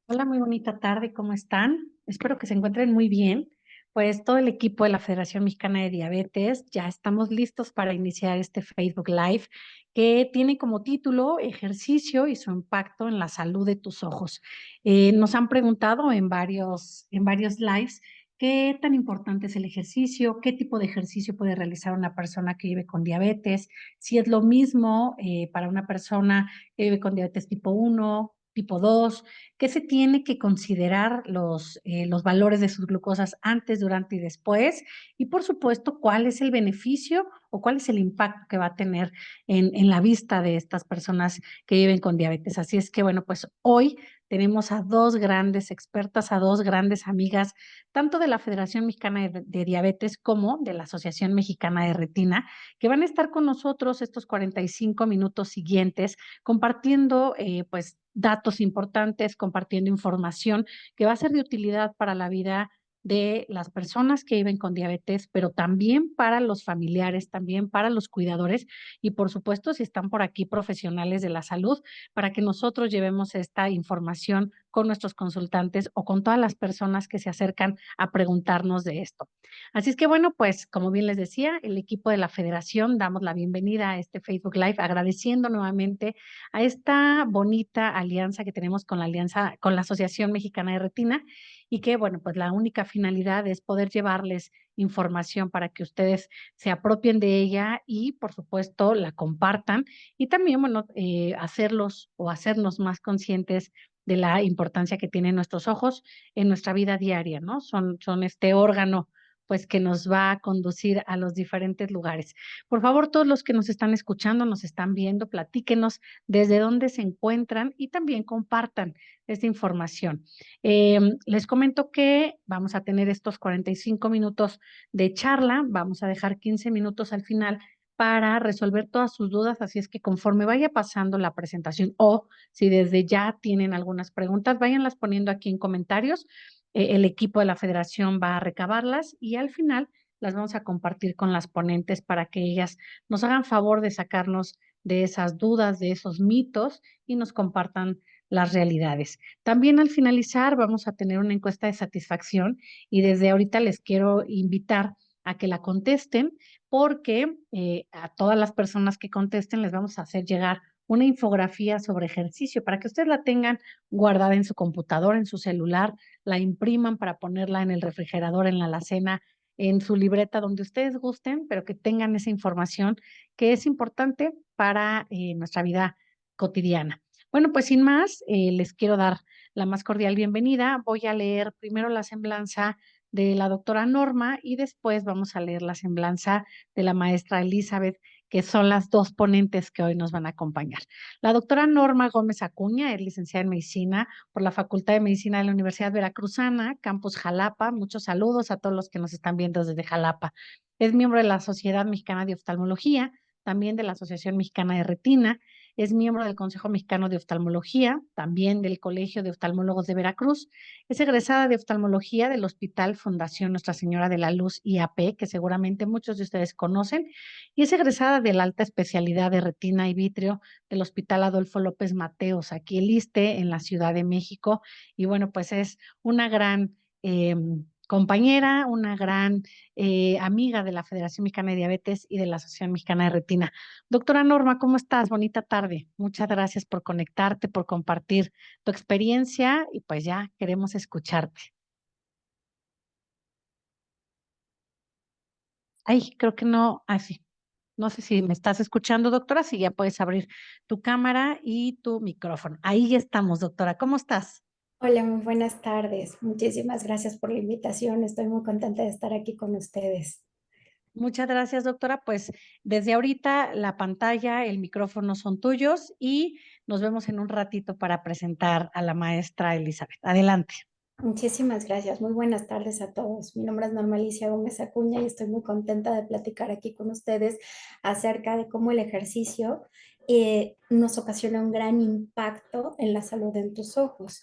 Hola, muy bonita tarde, ¿cómo están? Espero que se encuentren muy bien. Pues todo el equipo de la Federación Mexicana de Diabetes ya estamos listos para iniciar este Facebook Live que tiene como título Ejercicio y su impacto en la salud de tus ojos. Nos han preguntado en varios lives qué tan importante es el ejercicio, qué tipo de ejercicio puede realizar una persona que vive con diabetes, si es lo mismo para una persona que vive con diabetes tipo 1, tipo 2. ¿Qué se tiene que considerar los valores de sus glucosas antes, durante y después? Y por supuesto, ¿cuál es el beneficio o cuál es el impacto que va a tener en la vista de estas personas que viven con diabetes? Así es que, bueno, pues hoy tenemos a dos grandes expertas, a dos grandes amigas, tanto de la Federación Mexicana de Diabetes como de la Asociación Mexicana de Retina, que van a estar con nosotros estos 45 minutos siguientes compartiendo, pues, datos importantes, compartiendo información que va a ser de utilidad para la vida de las personas que viven con diabetes, pero también para los familiares, también para los cuidadores y, por supuesto, si están por aquí profesionales de la salud, para que nosotros llevemos esta información con nuestros consultantes o con todas las personas que se acercan a preguntarnos de esto. Así es que, bueno, pues, como bien les decía, el equipo de la federación damos la bienvenida a este Facebook Live, agradeciendo nuevamente a esta bonita alianza que tenemos con la Asociación Mexicana de Retina y que, bueno, pues la única finalidad es poder llevarles información para que ustedes se apropien de ella y, por supuesto, la compartan y también, bueno, hacerlos o hacernos más conscientes de la importancia que tienen nuestros ojos en nuestra vida diaria, ¿no? Son este órgano, pues, que nos va a conducir a los diferentes lugares. Por favor, todos los que nos están escuchando, nos están viendo, platíquenos desde dónde se encuentran y también compartan esta información. Les comento que vamos a tener estos 45 minutos de charla, vamos a dejar 15 minutos al final para resolver todas sus dudas, así es que conforme vaya pasando la presentación o si desde ya tienen algunas preguntas, váyanlas poniendo aquí en comentarios. El equipo de la federación va a recabarlas y al final las vamos a compartir con las ponentes para que ellas nos hagan favor de sacarnos de esas dudas, de esos mitos y nos compartan las realidades. También al finalizar vamos a tener una encuesta de satisfacción y desde ahorita les quiero invitar a que la contesten porque a todas las personas que contesten les vamos a hacer llegar una infografía sobre ejercicio para que ustedes la tengan guardada en su computadora, en su celular, la impriman para ponerla en el refrigerador, en la alacena, en su libreta, donde ustedes gusten, pero que tengan esa información que es importante para nuestra vida cotidiana. Bueno, pues sin más, les quiero dar la más cordial bienvenida. Voy a leer primero la semblanza de la doctora Norma y después vamos a leer la semblanza de la maestra Elizabeth, que son las dos ponentes que hoy nos van a acompañar. La doctora Norma Gómez Acuña es licenciada en medicina por la Facultad de Medicina de la Universidad Veracruzana, Campus Jalapa. Muchos saludos a todos los que nos están viendo desde Jalapa. Es miembro de la Sociedad Mexicana de Oftalmología, también de la Asociación Mexicana de Retina. Es miembro del Consejo Mexicano de Oftalmología, también del Colegio de Oftalmólogos de Veracruz. Es egresada de oftalmología del Hospital Fundación Nuestra Señora de la Luz IAP, que seguramente muchos de ustedes conocen, y es egresada de la alta especialidad de retina y vitrio del Hospital Adolfo López Mateos, aquí el ISSSTE, en la Ciudad de México. Y bueno, pues es una gran compañera, una gran amiga de la Federación Mexicana de Diabetes y de la Asociación Mexicana de Retina. Doctora Norma, ¿cómo estás? Bonita tarde. Muchas gracias por conectarte, por compartir tu experiencia y pues ya queremos escucharte. Ay, creo que no, así. No sé si me estás escuchando, doctora, si ya puedes abrir tu cámara y tu micrófono. Ahí estamos, doctora. ¿Cómo estás? Hola, muy buenas tardes. Muchísimas gracias por la invitación. Estoy muy contenta de estar aquí con ustedes. Muchas gracias, doctora. Pues desde ahorita la pantalla, el micrófono son tuyos y nos vemos en un ratito para presentar a la maestra Elizabeth. Adelante. Muchísimas gracias. Muy buenas tardes a todos. Mi nombre es Norma Alicia Gómez Acuña y estoy muy contenta de platicar aquí con ustedes acerca de cómo el ejercicio nos ocasiona un gran impacto en la salud de tus ojos.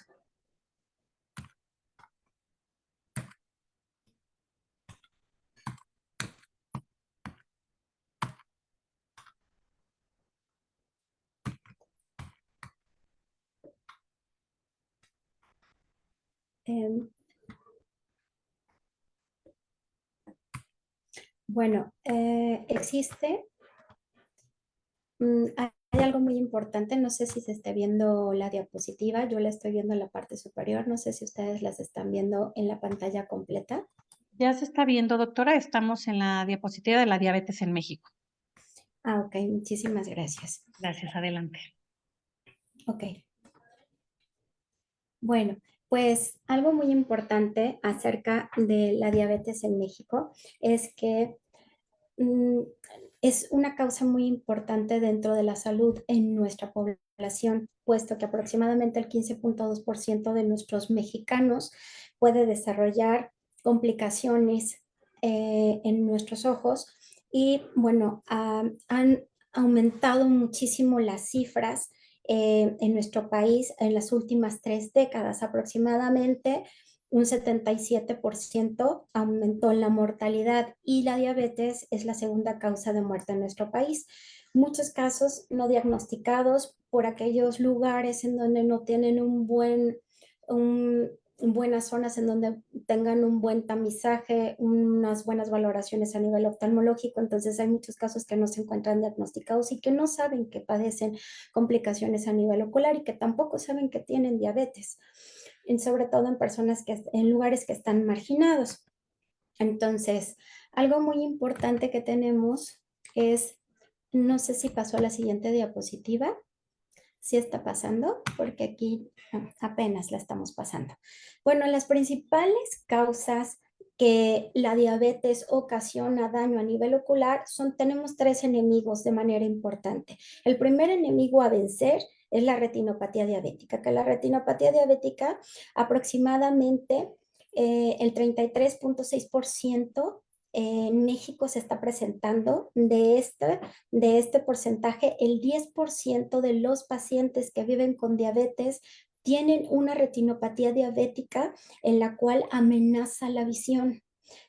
Em, bueno, existe, hay algo muy importante, no sé si se está viendo la diapositiva, yo la estoy viendo en la parte superior, no sé si ustedes las están viendo en la pantalla completa. Ya se está viendo, doctora, estamos en la diapositiva de la diabetes en México. Ah, ok, muchísimas gracias. Gracias, adelante. Ok, bueno, pues algo muy importante acerca de la diabetes en México es que mm, es una causa muy importante dentro de la salud en nuestra población, puesto que aproximadamente el 15.2% de nuestros mexicanos puede desarrollar complicaciones en nuestros ojos y bueno, han aumentado muchísimo las cifras en nuestro país en las últimas 3 décadas. Aproximadamente un 77% aumentó en la mortalidad y la diabetes es la segunda causa de muerte en nuestro país. Muchos casos no diagnosticados por aquellos lugares en donde no tienen buenas zonas en donde tengan un buen tamizaje, unas buenas valoraciones a nivel oftalmológico. Entonces hay muchos casos que no se encuentran diagnosticados y que no saben que padecen complicaciones a nivel ocular y que tampoco saben que tienen diabetes, sobre todo en personas en lugares que están marginados. Entonces, algo muy importante que tenemos es, no sé si pasó a la siguiente diapositiva. Sí está pasando, porque aquí apenas la estamos pasando. Bueno, las principales causas que la diabetes ocasiona daño a nivel ocular tenemos 3 enemigos de manera importante. El primer enemigo a vencer es la retinopatía diabética, que la retinopatía diabética aproximadamente el 33.6% en México se está presentando de este porcentaje. El 10% de los pacientes que viven con diabetes tienen una retinopatía diabética en la cual amenaza la visión.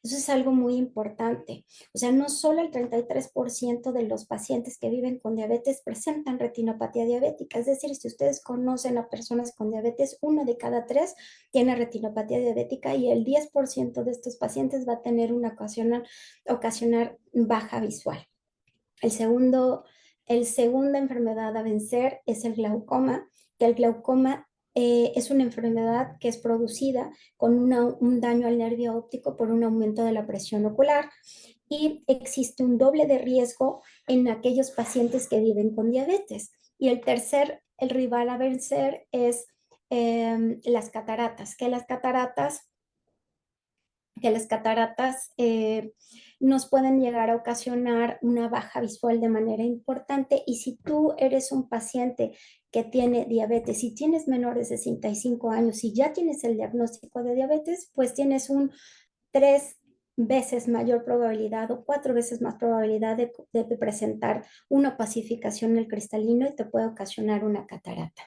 Eso es algo muy importante. O sea, no solo el 33% de los pacientes que viven con diabetes presentan retinopatía diabética. Es decir, si ustedes conocen a personas con diabetes, 1 de cada 3 tiene retinopatía diabética y el 10% de estos pacientes va a tener ocasionar baja visual. El segunda enfermedad a vencer es el glaucoma, que el glaucoma es una enfermedad que es producida con un daño al nervio óptico por un aumento de la presión ocular y existe un doble de riesgo en aquellos pacientes que viven con diabetes. Y el rival a vencer es las cataratas, que las cataratas nos pueden llegar a ocasionar una baja visual de manera importante. Y si tú eres un paciente que tiene diabetes, si tienes menores de 65 años y ya tienes el diagnóstico de diabetes, pues tienes un 3 veces mayor probabilidad o 4 veces más probabilidad de presentar una opacificación en el cristalino y te puede ocasionar una catarata.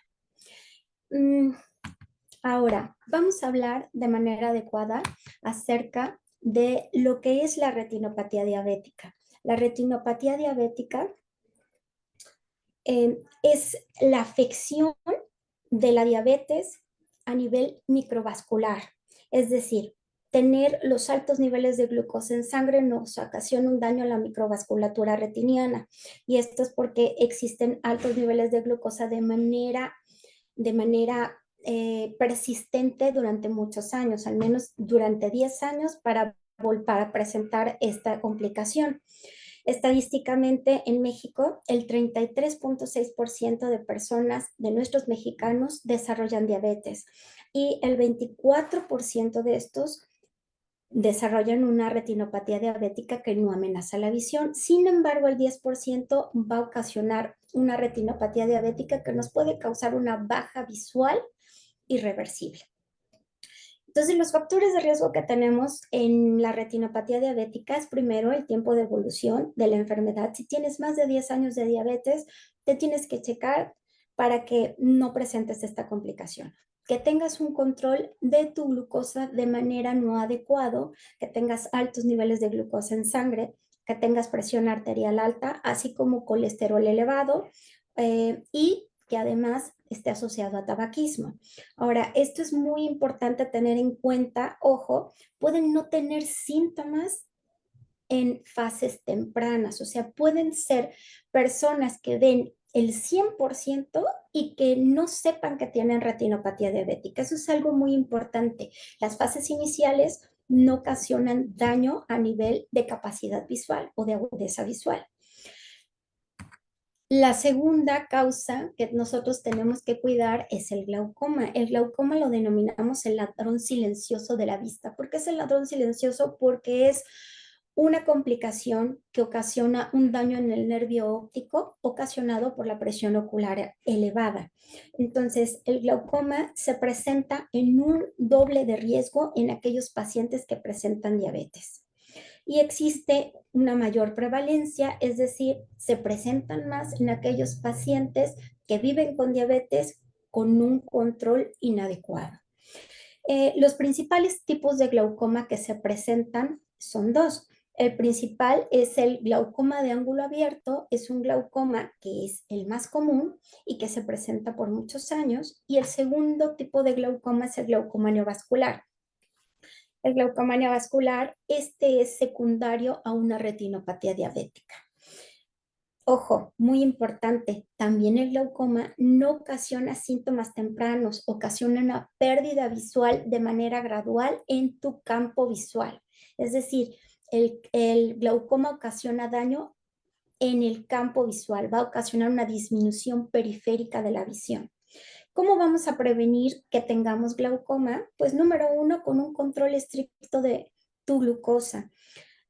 Ahora, vamos a hablar de manera adecuada acerca de lo que es la retinopatía diabética. La retinopatía diabética es la afección de la diabetes a nivel microvascular, es decir, tener los altos niveles de glucosa en sangre nos ocasiona un daño a la microvasculatura retiniana, y esto es porque existen altos niveles de glucosa de manera persistente durante muchos años, al menos durante 10 años para presentar esta complicación. Estadísticamente en México, el 33.6% de personas, de nuestros mexicanos, desarrollan diabetes y el 24% de estos desarrollan una retinopatía diabética que no amenaza la visión. Sin embargo, el 10% va a ocasionar una retinopatía diabética que nos puede causar una baja visual irreversible. Entonces, los factores de riesgo que tenemos en la retinopatía diabética es primero el tiempo de evolución de la enfermedad. Si tienes más de 10 años de diabetes, te tienes que checar para que no presentes esta complicación. Que tengas un control de tu glucosa de manera no adecuado, que tengas altos niveles de glucosa en sangre, que tengas presión arterial alta, así como colesterol elevado y que además esté asociado a tabaquismo. Ahora, esto es muy importante tener en cuenta, ojo, pueden no tener síntomas en fases tempranas, o sea, pueden ser personas que den el 100% y que no sepan que tienen retinopatía diabética. Eso es algo muy importante. Las fases iniciales no ocasionan daño a nivel de capacidad visual o de agudeza visual. La segunda causa que nosotros tenemos que cuidar es el glaucoma. El glaucoma lo denominamos el ladrón silencioso de la vista. ¿Por qué es el ladrón silencioso? Porque es una complicación que ocasiona un daño en el nervio óptico ocasionado por la presión ocular elevada. Entonces, el glaucoma se presenta en un doble de riesgo en aquellos pacientes que presentan diabetes y existe una mayor prevalencia, es decir, se presentan más en aquellos pacientes que viven con diabetes con un control inadecuado. Los principales tipos de glaucoma que se presentan son dos. El principal es el glaucoma de ángulo abierto, es un glaucoma que es el más común y que se presenta por muchos años. Y el segundo tipo de glaucoma es el glaucoma neovascular. El glaucoma neovascular, este es secundario a una retinopatía diabética. Ojo, muy importante, también el glaucoma no ocasiona síntomas tempranos, ocasiona una pérdida visual de manera gradual en tu campo visual. Es decir, el glaucoma ocasiona daño en el campo visual, va a ocasionar una disminución periférica de la visión. ¿Cómo vamos a prevenir que tengamos glaucoma? Pues número uno, con un control estricto de tu glucosa,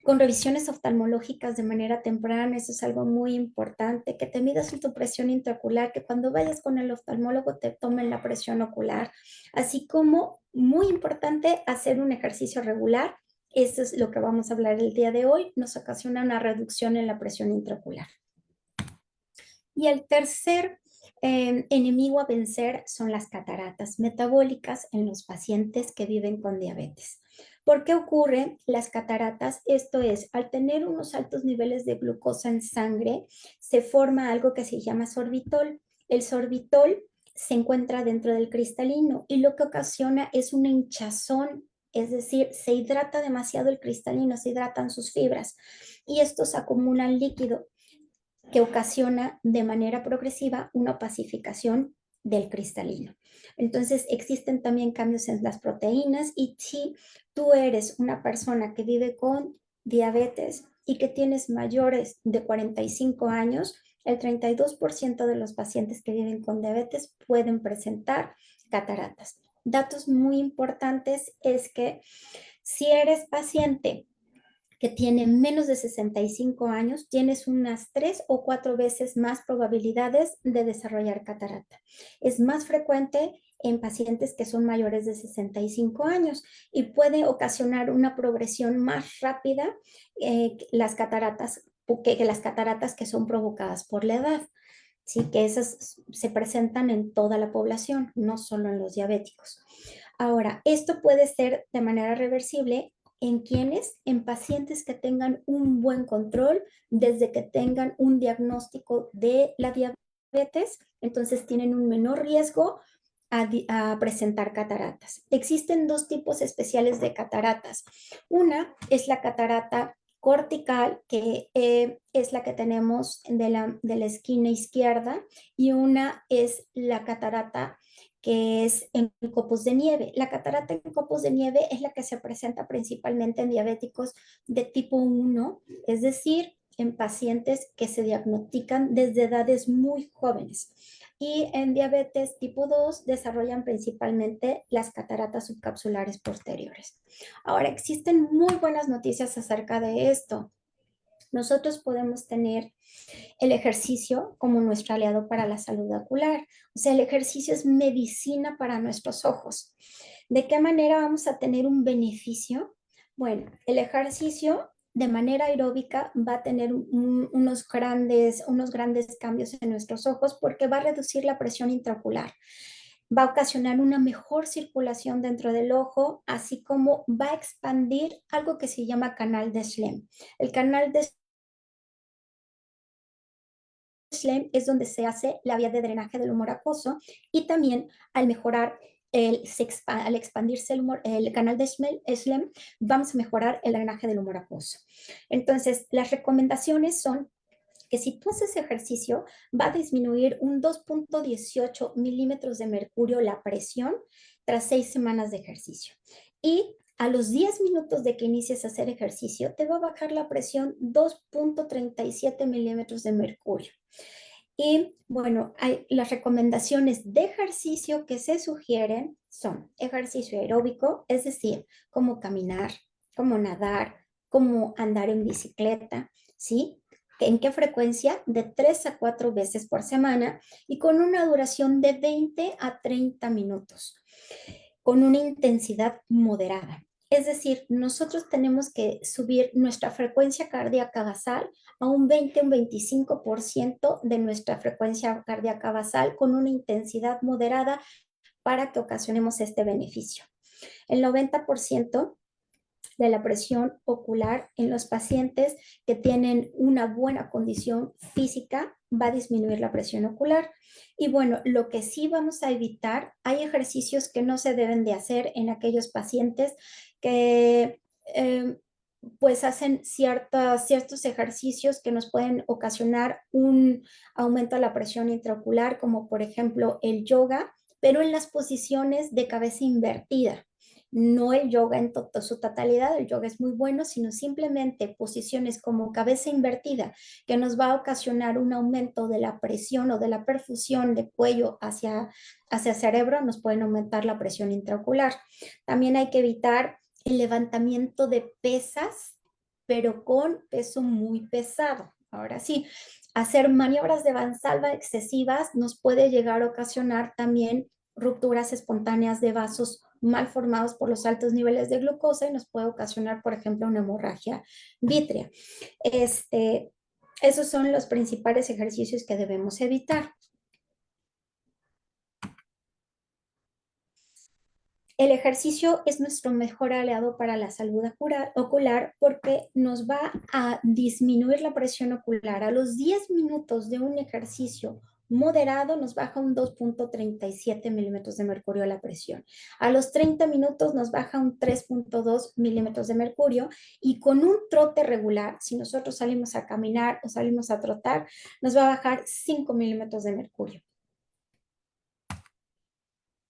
con revisiones oftalmológicas de manera temprana, eso es algo muy importante, que te midas tu presión intraocular, que cuando vayas con el oftalmólogo te tomen la presión ocular, así como, muy importante, hacer un ejercicio regular. Eso es lo que vamos a hablar el día de hoy, nos ocasiona una reducción en la presión intraocular. Y el tercer enemigo a vencer son las cataratas metabólicas en los pacientes que viven con diabetes. ¿Por qué ocurren las cataratas? Esto es, al tener unos altos niveles de glucosa en sangre, se forma algo que se llama sorbitol. El sorbitol se encuentra dentro del cristalino y lo que ocasiona es una hinchazón, es decir, se hidrata demasiado el cristalino, se hidratan sus fibras y estos acumulan líquido que ocasiona de manera progresiva una opacificación del cristalino. Entonces existen también cambios en las proteínas y si tú eres una persona que vive con diabetes y que tienes mayores de 45 años, el 32% de los pacientes que viven con diabetes pueden presentar cataratas. Datos muy importantes es que si eres paciente que tiene menos de 65 años, tienes unas 3 o 4 veces más probabilidades de desarrollar catarata. Es más frecuente en pacientes que son mayores de 65 años y puede ocasionar una progresión más rápida las cataratas, que las cataratas que son provocadas por la edad. Sí, que esas se presentan en toda la población, no solo en los diabéticos. Ahora, esto puede ser de manera reversible en quienes, en pacientes que tengan un buen control, desde que tengan un diagnóstico de la diabetes, entonces tienen un menor riesgo a presentar cataratas. Existen dos tipos especiales de cataratas. Una es la catarata cortical, que es la que tenemos de la esquina izquierda, y una es la catarata que es en copos de nieve. La catarata en copos de nieve es la que se presenta principalmente en diabéticos de tipo 1, es decir, en pacientes que se diagnostican desde edades muy jóvenes. Y en diabetes tipo 2 desarrollan principalmente las cataratas subcapsulares posteriores. Ahora, existen muy buenas noticias acerca de esto. Nosotros podemos tener el ejercicio como nuestro aliado para la salud ocular. O sea, el ejercicio es medicina para nuestros ojos. ¿De qué manera vamos a tener un beneficio? Bueno, el ejercicio de manera aeróbica va a tener unos grandes cambios en nuestros ojos porque va a reducir la presión intraocular, va a ocasionar una mejor circulación dentro del ojo, así como va a expandir algo que se llama canal de Schlemm. El canal de Schlemm es donde se hace la vía de drenaje del humor acuoso y también al mejorar al expandirse el canal de Schlemm, vamos a mejorar el drenaje del humor acuoso. Entonces, las recomendaciones son que si tú haces ejercicio, va a disminuir un 2.18 milímetros de mercurio la presión tras 6 semanas de ejercicio. Y a los 10 minutos de que inicies a hacer ejercicio, te va a bajar la presión 2.37 milímetros de mercurio. Y bueno, las recomendaciones de ejercicio que se sugieren son ejercicio aeróbico, es decir, como caminar, como nadar, como andar en bicicleta, ¿sí? ¿En qué frecuencia? De 3 a 4 veces por semana y con una duración de 20 a 30 minutos, con una intensidad moderada. Es decir, nosotros tenemos que subir nuestra frecuencia cardíaca basal a un 20, un 25% de nuestra frecuencia cardíaca basal con una intensidad moderada para que ocasionemos este beneficio. El 90% de la presión ocular en los pacientes que tienen una buena condición física va a disminuir la presión ocular. Y bueno, lo que sí vamos a evitar, hay ejercicios que no se deben de hacer en aquellos pacientes que pues hacen ciertos ejercicios que nos pueden ocasionar un aumento de la presión intraocular, como por ejemplo el yoga, pero en las posiciones de cabeza invertida. No el yoga en su totalidad, el yoga es muy bueno, sino simplemente posiciones como cabeza invertida, que nos va a ocasionar un aumento de la presión o de la perfusión de cuello hacia cerebro, nos pueden aumentar la presión intraocular. También hay que evitar el levantamiento de pesas, pero con peso muy pesado. Ahora sí, hacer maniobras de Valsalva excesivas nos puede llegar a ocasionar también rupturas espontáneas de vasos mal formados por los altos niveles de glucosa y nos puede ocasionar, por ejemplo, una hemorragia vítrea. Esos son los principales ejercicios que debemos evitar. El ejercicio es nuestro mejor aliado para la salud ocular porque nos va a disminuir la presión ocular. A los 10 minutos de un ejercicio moderado nos baja un 2.37 milímetros de mercurio la presión. A los 30 minutos nos baja un 3.2 milímetros de mercurio y con un trote regular, si nosotros salimos a caminar o salimos a trotar, nos va a bajar 5 milímetros de mercurio.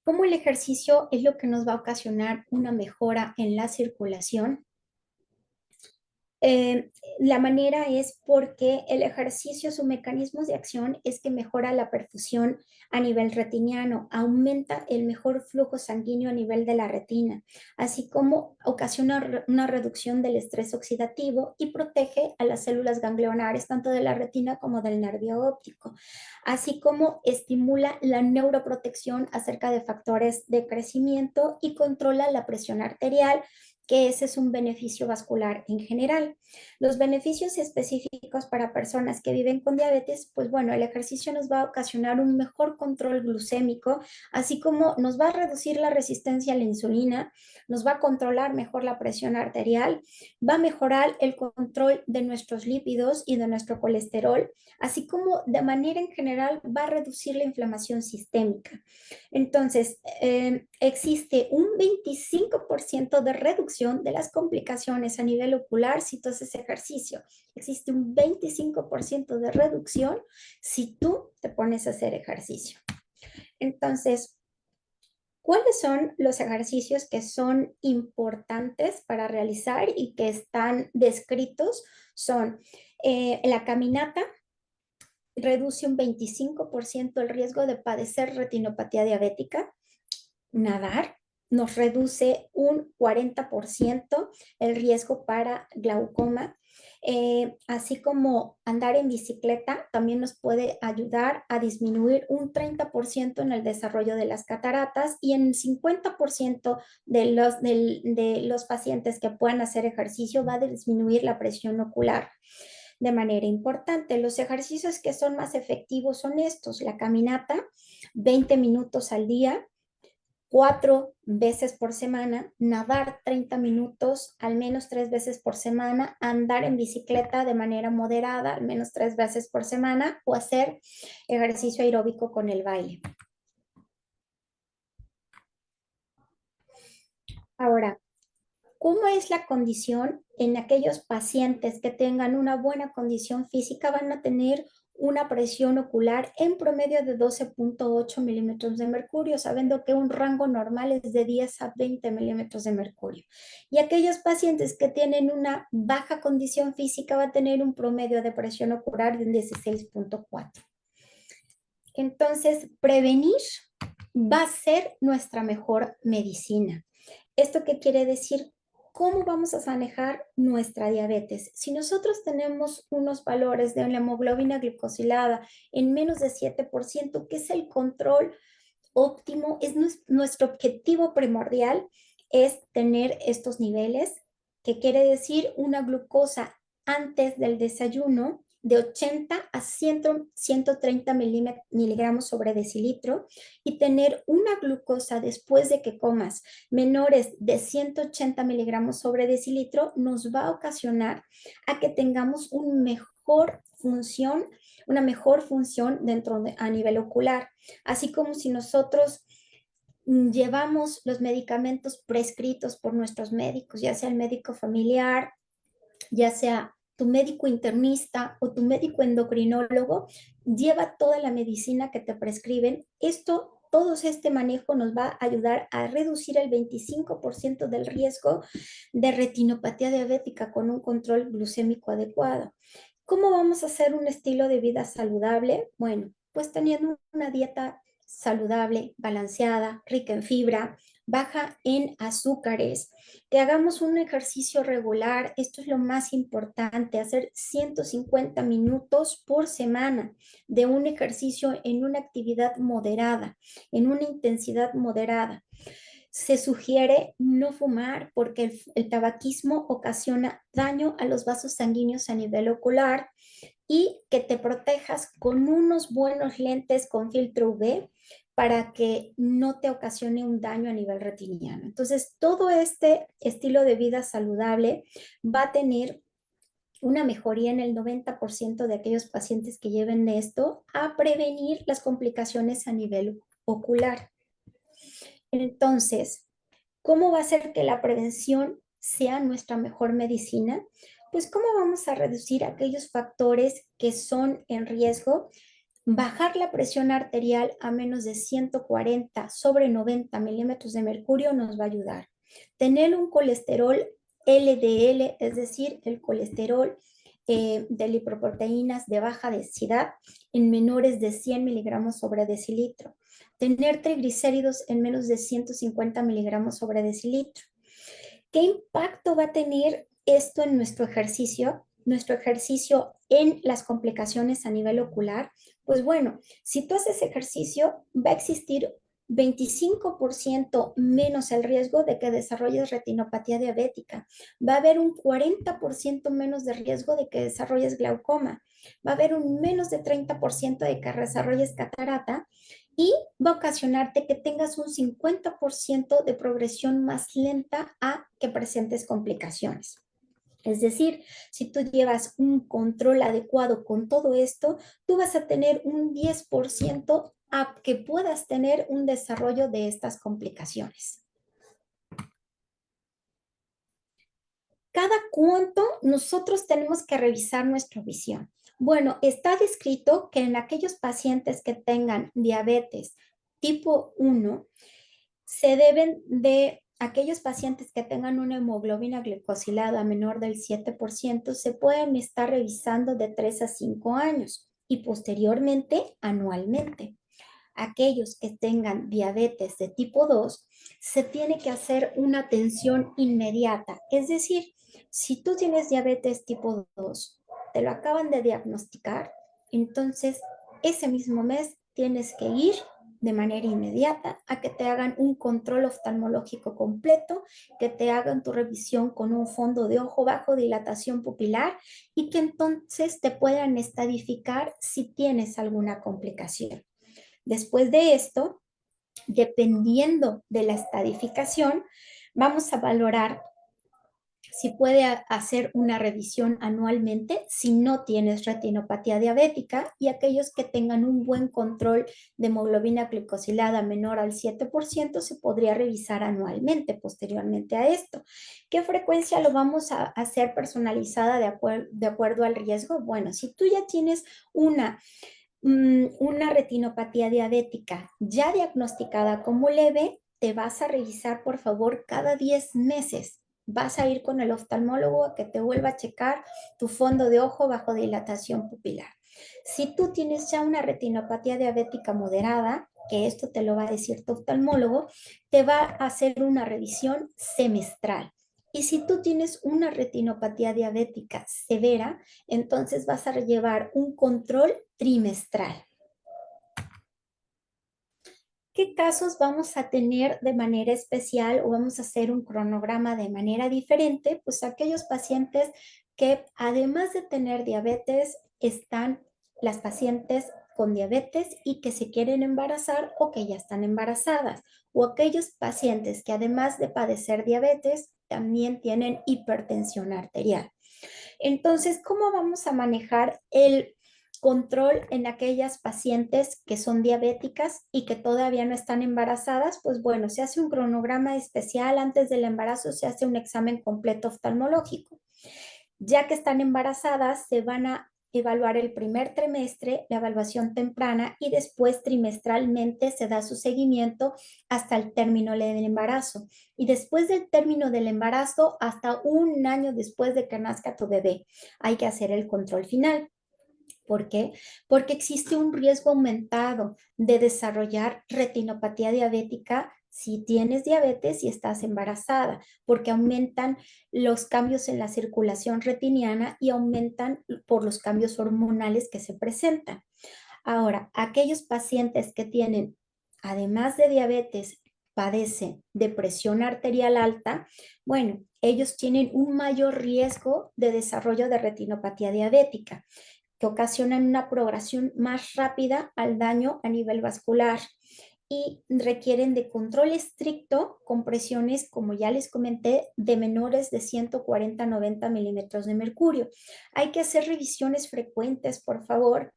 ¿Cómo el ejercicio es lo que nos va a ocasionar una mejora en la circulación? La manera es porque el ejercicio, su mecanismo de acción es que mejora la perfusión a nivel retiniano, aumenta el mejor flujo sanguíneo a nivel de la retina, así como ocasiona una reducción del estrés oxidativo y protege a las células ganglionares, tanto de la retina como del nervio óptico, así como estimula la neuroprotección acerca de factores de crecimiento y controla la presión arterial, que ese es un beneficio vascular en general. Los beneficios específicos para personas que viven con diabetes, pues bueno, el ejercicio nos va a ocasionar un mejor control glucémico, así como nos va a reducir la resistencia a la insulina, nos va a controlar mejor la presión arterial, va a mejorar el control de nuestros lípidos y de nuestro colesterol, así como de manera en general va a reducir la inflamación sistémica. Entonces, existe un 25% de reducción de las complicaciones a nivel ocular si tú haces ejercicio. Existe un 25% de reducción si tú te pones a hacer ejercicio. Entonces, ¿cuáles son los ejercicios que son importantes para realizar y que están descritos? Son la caminata, reduce un 25% el riesgo de padecer retinopatía diabética. Nadar nos reduce un 40% el riesgo para glaucoma. Así como andar en bicicleta también nos puede ayudar a disminuir un 30% en el desarrollo de las cataratas y en 50% de los pacientes que puedan hacer ejercicio va a disminuir la presión ocular de manera importante. Los ejercicios que son más efectivos son estos: la caminata, 20 minutos al día, 4 veces por semana, nadar 30 minutos, al menos 3 veces por semana, andar en bicicleta de manera moderada, al menos 3 veces por semana, o hacer ejercicio aeróbico con el baile. Ahora, ¿cómo es la condición en aquellos pacientes que tengan una buena condición física? Van a tener una presión ocular en promedio de 12.8 milímetros de mercurio, sabiendo que un rango normal es de 10 a 20 milímetros de mercurio. Y aquellos pacientes que tienen una baja condición física van a tener un promedio de presión ocular de 16.4. Entonces, prevenir va a ser nuestra mejor medicina. ¿Esto qué quiere decir? ¿Cómo vamos a manejar nuestra diabetes? Si nosotros tenemos unos valores de la hemoglobina glicosilada en menos de 7%, que es el control óptimo, es nuestro objetivo primordial, es tener estos niveles, que quiere decir una glucosa antes del desayuno de 80 a 130 miligramos sobre decilitro, y tener una glucosa después de que comas menores de 180 miligramos sobre decilitro nos va a ocasionar a que tengamos una mejor función a nivel ocular, así como si nosotros llevamos los medicamentos prescritos por nuestros médicos, ya sea el médico familiar, ya sea tu médico internista o tu médico endocrinólogo, lleva toda la medicina que te prescriben. Todo este manejo nos va a ayudar a reducir el 25% del riesgo de retinopatía diabética con un control glucémico adecuado. ¿Cómo vamos a hacer un estilo de vida saludable? Bueno, pues teniendo una dieta saludable, balanceada, rica en fibra, baja en azúcares, que hagamos un ejercicio regular. Esto es lo más importante, hacer 150 minutos por semana de un ejercicio en una actividad moderada, en una intensidad moderada. Se sugiere no fumar porque el tabaquismo ocasiona daño a los vasos sanguíneos a nivel ocular, y que te protejas con unos buenos lentes con filtro UV para que no te ocasione un daño a nivel retiniano. Entonces, todo este estilo de vida saludable va a tener una mejoría en el 90% de aquellos pacientes que lleven esto a prevenir las complicaciones a nivel ocular. Entonces, ¿cómo va a ser que la prevención sea nuestra mejor medicina? Pues cómo vamos a reducir aquellos factores que son en riesgo. Bajar la presión arterial a menos de 140 sobre 90 milímetros de mercurio nos va a ayudar. Tener un colesterol LDL, es decir, el colesterol de lipoproteínas de baja densidad en menores de 100 miligramos sobre decilitro. Tener triglicéridos en menos de 150 miligramos sobre decilitro. ¿Qué impacto va a tener esto en nuestro ejercicio? Nuestro ejercicio en las complicaciones a nivel ocular. Pues bueno, si tú haces ejercicio, va a existir 25% menos el riesgo de que desarrolles retinopatía diabética. Va a haber un 40% menos de riesgo de que desarrolles glaucoma. Va a haber un menos de 30% de que desarrolles catarata, y va a ocasionarte que tengas un 50% de progresión más lenta a que presentes complicaciones. Es decir, si tú llevas un control adecuado con todo esto, tú vas a tener un 10% a que puedas tener un desarrollo de estas complicaciones. ¿Cada cuánto nosotros tenemos que revisar nuestra visión? Bueno, está descrito que en aquellos pacientes que tengan diabetes tipo 1, aquellos pacientes que tengan una hemoglobina glicosilada menor del 7%, se pueden estar revisando de 3 a 5 años y posteriormente anualmente. Aquellos que tengan diabetes de tipo 2, se tiene que hacer una atención inmediata. Es decir, si tú tienes diabetes tipo 2, te lo acaban de diagnosticar, entonces ese mismo mes tienes que ir de manera inmediata a que te hagan un control oftalmológico completo, que te hagan tu revisión con un fondo de ojo bajo, dilatación pupilar, y que entonces te puedan estadificar si tienes alguna complicación. Después de esto, Dependiendo de la estadificación, vamos a valorar si puede hacer una revisión anualmente si no tienes retinopatía diabética, y aquellos que tengan un buen control de hemoglobina glicosilada menor al 7% se podría revisar anualmente posteriormente a esto. ¿Qué frecuencia lo vamos a hacer personalizada de acuerdo al riesgo? Bueno, si tú ya tienes una retinopatía diabética ya diagnosticada como leve, te vas a revisar, por favor, cada 10 meses. Vas a ir con el oftalmólogo a que te vuelva a checar tu fondo de ojo bajo dilatación pupilar. Si tú tienes ya una retinopatía diabética moderada, que esto te lo va a decir tu oftalmólogo, te va a hacer una revisión semestral. Y si tú tienes una retinopatía diabética severa, entonces vas a llevar un control trimestral. ¿Qué casos vamos a tener de manera especial o vamos a hacer un cronograma de manera diferente? Pues aquellos pacientes que además de tener diabetes, están las pacientes con diabetes y que se quieren embarazar o que ya están embarazadas, o aquellos pacientes que además de padecer diabetes, también tienen hipertensión arterial. Entonces, ¿cómo vamos a manejar el control en aquellas pacientes que son diabéticas y que todavía no están embarazadas? Pues bueno, se hace un cronograma especial antes del embarazo, se hace un examen completo oftalmológico. Ya que están embarazadas, se van a evaluar el primer trimestre, la evaluación temprana, y después trimestralmente se da su seguimiento hasta el término del embarazo. Y después del término del embarazo, hasta un año después de que nazca tu bebé, hay que hacer el control final. ¿Por qué? Porque existe un riesgo aumentado de desarrollar retinopatía diabética si tienes diabetes y estás embarazada, porque aumentan los cambios en la circulación retiniana y aumentan por los cambios hormonales que se presentan. Ahora, aquellos pacientes que tienen, además de diabetes, padecen de presión arterial alta, bueno, ellos tienen un mayor riesgo de desarrollo de retinopatía diabética, que ocasionan una progresión más rápida al daño a nivel vascular y requieren de control estricto con presiones, como ya les comenté, de menores de 140 a 90 milímetros de mercurio. Hay que hacer revisiones frecuentes, por favor,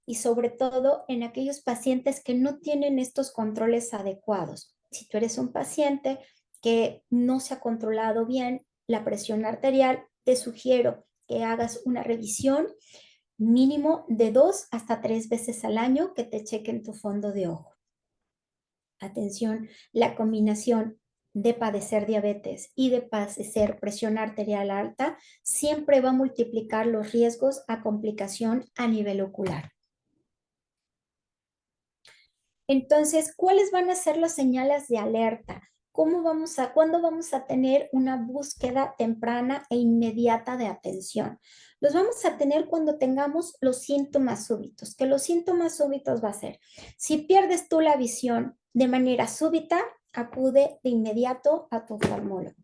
y sobre todo en aquellos pacientes que no tienen estos controles adecuados. Si tú eres un paciente que no se ha controlado bien la presión arterial, te sugiero que hagas una revisión mínimo de 2 hasta 3 veces al año, que te chequen tu fondo de ojo. Atención, la combinación de padecer diabetes y de padecer presión arterial alta siempre va a multiplicar los riesgos a complicación a nivel ocular. Entonces, ¿cuáles van a ser las señales de alerta? ¿Cuándo vamos a tener una búsqueda temprana e inmediata de atención? Los vamos a tener cuando tengamos los síntomas súbitos, que los síntomas súbitos va a ser, si pierdes tú la visión de manera súbita, acude de inmediato a tu oftalmólogo.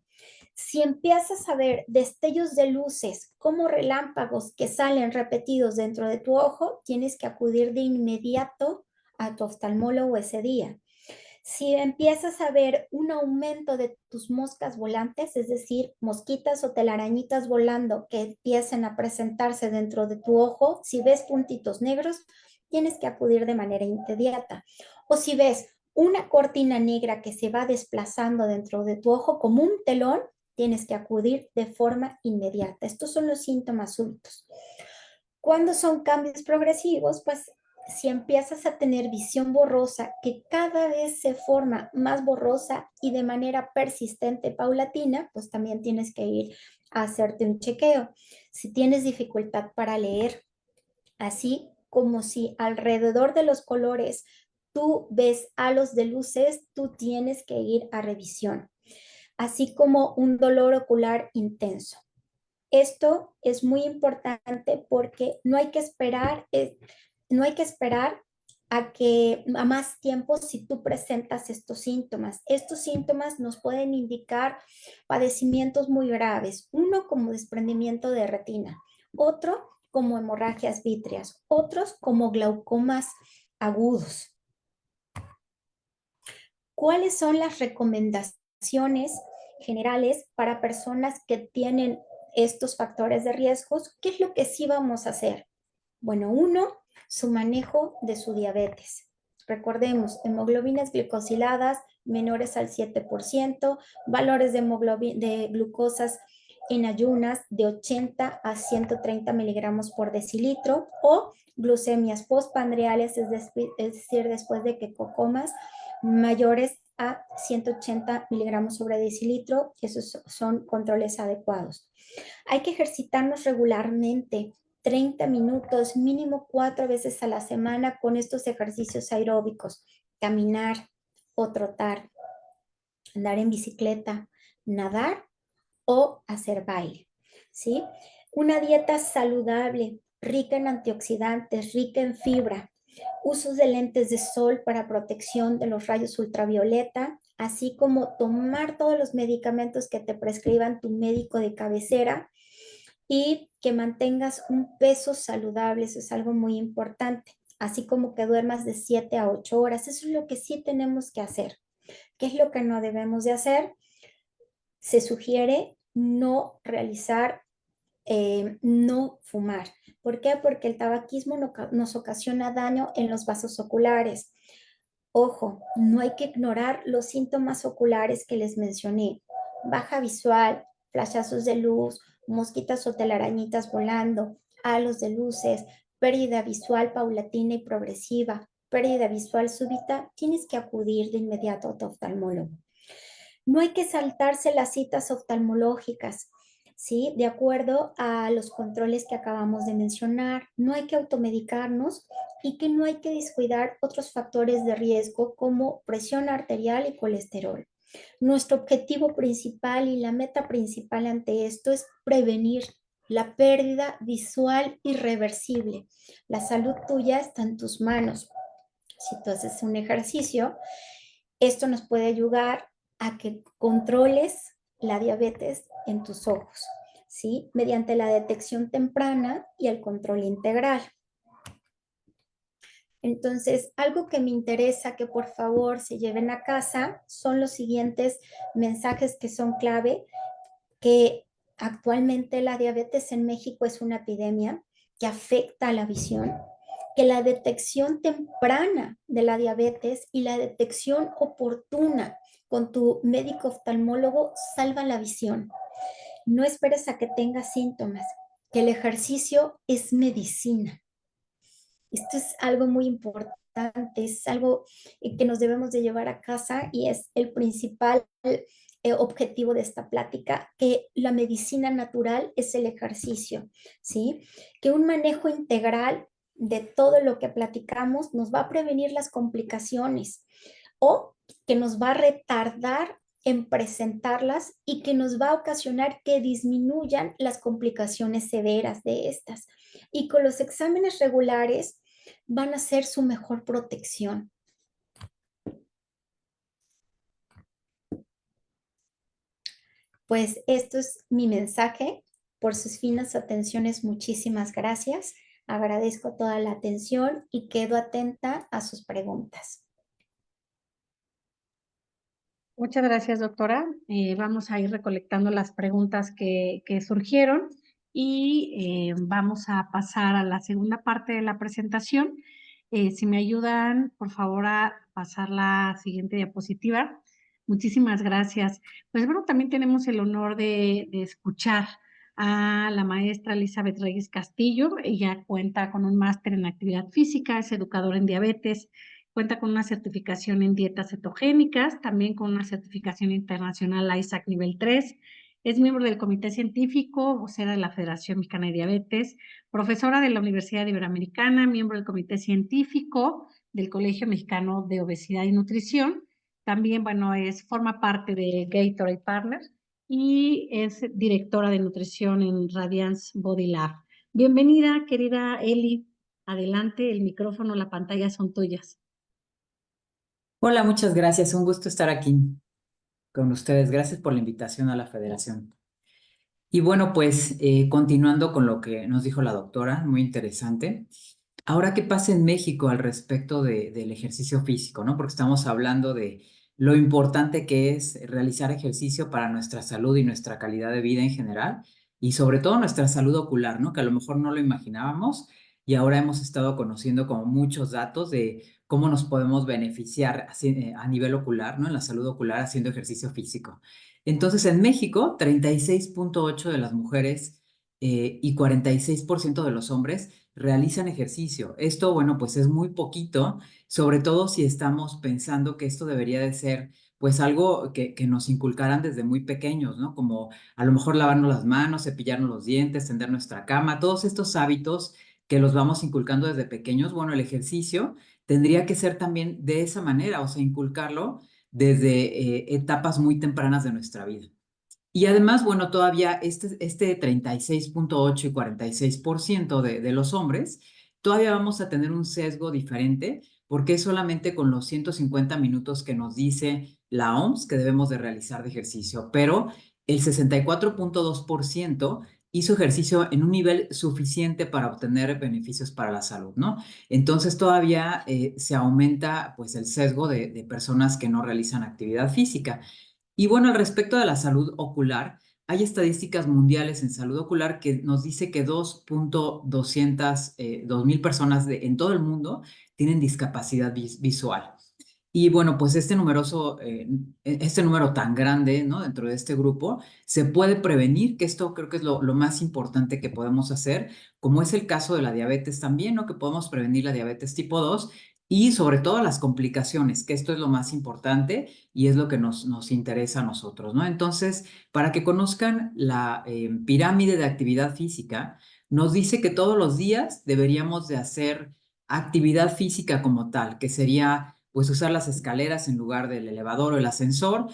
Si empiezas a ver destellos de luces como relámpagos que salen repetidos dentro de tu ojo, tienes que acudir de inmediato a tu oftalmólogo ese día. Si empiezas a ver un aumento de tus moscas volantes, es decir, mosquitas o telarañitas volando que empiecen a presentarse dentro de tu ojo, si ves puntitos negros, tienes que acudir de manera inmediata. O si ves una cortina negra que se va desplazando dentro de tu ojo como un telón, tienes que acudir de forma inmediata. Estos son los síntomas súbitos. Cuando son cambios progresivos, pues si empiezas a tener visión borrosa que cada vez se forma más borrosa y de manera persistente, paulatina, pues también tienes que ir a hacerte un chequeo. Si tienes dificultad para leer, así como si alrededor de los colores tú ves halos de luces, tú tienes que ir a revisión, así como un dolor ocular intenso. Esto es muy importante porque no hay que esperar a más tiempo si tú presentas estos síntomas. Estos síntomas nos pueden indicar padecimientos muy graves. Uno como desprendimiento de retina, otro como hemorragias vítreas, otros como glaucomas agudos. ¿Cuáles son las recomendaciones generales para personas que tienen estos factores de riesgos? ¿Qué es lo que sí vamos a hacer? Bueno, uno, su manejo de su diabetes. Recordemos, hemoglobinas glicosiladas menores al 7%, valores de glucosas en ayunas de 80 a 130 miligramos por decilitro o glucemias postpandreales, es decir, después de que comas, mayores a 180 miligramos sobre decilitro. Esos son controles adecuados. Hay que ejercitarnos regularmente, 30 minutos, mínimo 4 veces a la semana con estos ejercicios aeróbicos, caminar o trotar, andar en bicicleta, nadar o hacer baile, ¿sí? Una dieta saludable, rica en antioxidantes, rica en fibra, usos de lentes de sol para protección de los rayos ultravioleta, así como tomar todos los medicamentos que te prescriban tu médico de cabecera y que mantengas un peso saludable, eso es algo muy importante, así como que duermas de 7 a 8 horas, eso es lo que sí tenemos que hacer. ¿Qué es lo que no debemos de hacer? Se sugiere no realizar, no fumar. ¿Por qué? Porque el tabaquismo nos ocasiona daño en los vasos oculares. Ojo, no hay que ignorar los síntomas oculares que les mencioné. Baja visual, flashazos de luz, mosquitas o telarañitas volando, halos de luces, pérdida visual paulatina y progresiva, pérdida visual súbita, tienes que acudir de inmediato a tu oftalmólogo. No hay que saltarse las citas oftalmológicas, ¿sí? De acuerdo a los controles que acabamos de mencionar, no hay que automedicarnos y que no hay que descuidar otros factores de riesgo como presión arterial y colesterol. Nuestro objetivo principal y la meta principal ante esto es prevenir la pérdida visual irreversible. La salud tuya está en tus manos. Si tú haces un ejercicio, esto nos puede ayudar a que controles la diabetes en tus ojos, ¿sí? Mediante la detección temprana y el control integral. Entonces, algo que me interesa que por favor se lleven a casa son los siguientes mensajes que son clave, que actualmente la diabetes en México es una epidemia que afecta a la visión, que la detección temprana de la diabetes y la detección oportuna con tu médico oftalmólogo salva la visión. No esperes a que tengas síntomas, que el ejercicio es medicina. Esto es algo muy importante, es algo que nos debemos de llevar a casa y es el principal objetivo de esta plática, que la medicina natural es el ejercicio, ¿sí? Que un manejo integral de todo lo que platicamos nos va a prevenir las complicaciones o que nos va a retardar en presentarlas y que nos va a ocasionar que disminuyan las complicaciones severas de estas. Y con los exámenes regulares van a ser su mejor protección. Pues esto es mi mensaje. Por sus finas atenciones, muchísimas gracias. Agradezco toda la atención y quedo atenta a sus preguntas. Muchas gracias, doctora. Vamos a ir recolectando las preguntas que surgieron y vamos a pasar a la segunda parte de la presentación. Si me ayudan, por favor, a pasar la siguiente diapositiva. Muchísimas gracias. Pues bueno, también tenemos el honor de escuchar a la maestra Elizabeth Reyes Castillo. Ella cuenta con un máster en actividad física, es educadora en diabetes. Cuenta con una certificación en dietas cetogénicas, también con una certificación internacional ISAC nivel 3. Es miembro del comité científico, vocera de la Federación Mexicana de Diabetes, profesora de la Universidad Iberoamericana, miembro del comité científico del Colegio Mexicano de Obesidad y Nutrición. También, bueno, forma parte de Gatorade Partners y es directora de nutrición en Radiance Body Lab. Bienvenida, querida Eli. Adelante, el micrófono, la pantalla son tuyas. Hola, muchas gracias. Un gusto estar aquí con ustedes. Gracias por la invitación a la federación. Y bueno, pues continuando con lo que nos dijo la doctora, muy interesante. Ahora, ¿qué pasa en México al respecto del ejercicio físico, no? Porque estamos hablando de lo importante que es realizar ejercicio para nuestra salud y nuestra calidad de vida en general, y sobre todo nuestra salud ocular, ¿no? Que a lo mejor no lo imaginábamos y ahora hemos estado conociendo como muchos datos de cómo nos podemos beneficiar a nivel ocular, ¿no? En la salud ocular haciendo ejercicio físico. Entonces, en México, 36.8 de las mujeres y 46% de los hombres realizan ejercicio. Esto, bueno, pues es muy poquito, sobre todo si estamos pensando que esto debería de ser pues algo que nos inculcaran desde muy pequeños, ¿no? Como a lo mejor lavarnos las manos, cepillarnos los dientes, tender nuestra cama, todos estos hábitos que los vamos inculcando desde pequeños. Bueno, el ejercicio tendría que ser también de esa manera, o sea, inculcarlo desde etapas muy tempranas de nuestra vida. Y además, bueno, todavía este 36.8 y 46% de los hombres, todavía vamos a tener un sesgo diferente porque es solamente con los 150 minutos que nos dice la OMS que debemos de realizar de ejercicio, pero el 64.2% hizo ejercicio en un nivel suficiente para obtener beneficios para la salud, ¿no? Entonces todavía se aumenta pues el sesgo de personas que no realizan actividad física. Y bueno, al respecto de la salud ocular, hay estadísticas mundiales en salud ocular que nos dice que 2.200 personas en todo el mundo tienen discapacidad visual. Y bueno, pues este número tan grande, ¿no? Dentro de este grupo, se puede prevenir, que esto creo que es lo más importante que podemos hacer, como es el caso de la diabetes también, ¿no? Que podemos prevenir la diabetes tipo 2 y sobre todo las complicaciones, que esto es lo más importante y es lo que nos interesa a nosotros, ¿no? Entonces, para que conozcan la pirámide de actividad física, nos dice que todos los días deberíamos de hacer actividad física como tal, que sería pues usar las escaleras en lugar del elevador o el ascensor,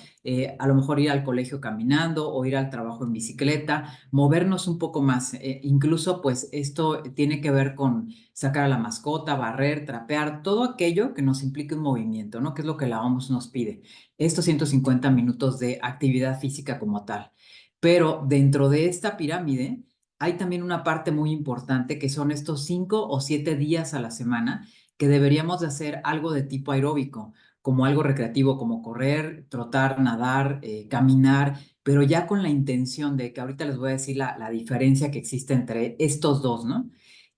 a lo mejor ir al colegio caminando o ir al trabajo en bicicleta, movernos un poco más. Incluso pues esto tiene que ver con sacar a la mascota, barrer, trapear, todo aquello que nos implique un movimiento, ¿no? Que es lo que la OMS nos pide. Estos 150 minutos de actividad física como tal. Pero dentro de esta pirámide hay también una parte muy importante que son estos 5 o 7 días a la semana que deberíamos de hacer algo de tipo aeróbico, como algo recreativo, como correr, trotar, nadar, caminar, pero ya con la intención de que ahorita les voy a decir la diferencia que existe entre estos dos, ¿no?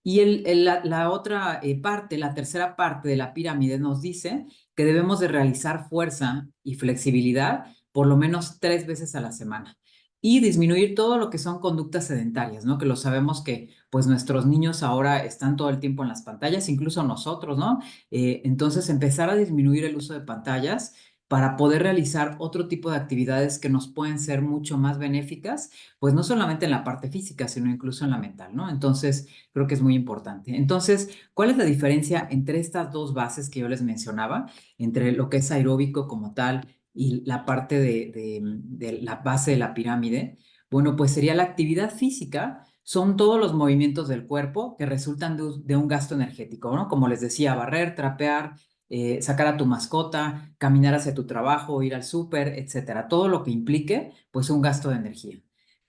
Y la otra parte, la tercera parte de la pirámide nos dice que debemos de realizar fuerza y flexibilidad por lo menos 3 veces a la semana y disminuir todo lo que son conductas sedentarias, ¿no? Que lo sabemos que pues nuestros niños ahora están todo el tiempo en las pantallas, incluso nosotros, ¿no? Entonces empezar a disminuir el uso de pantallas para poder realizar otro tipo de actividades que nos pueden ser mucho más benéficas, pues no solamente en la parte física, sino incluso en la mental, ¿no? Entonces, creo que es muy importante. Entonces, ¿cuál es la diferencia entre estas dos bases que yo les mencionaba, entre lo que es aeróbico como tal y la parte de la base de la pirámide? Bueno, pues sería la actividad física, son todos los movimientos del cuerpo que resultan de un gasto energético, ¿no? Como les decía, barrer, trapear, sacar a tu mascota, caminar hacia tu trabajo, ir al súper, etcétera. Todo lo que implique, pues, un gasto de energía.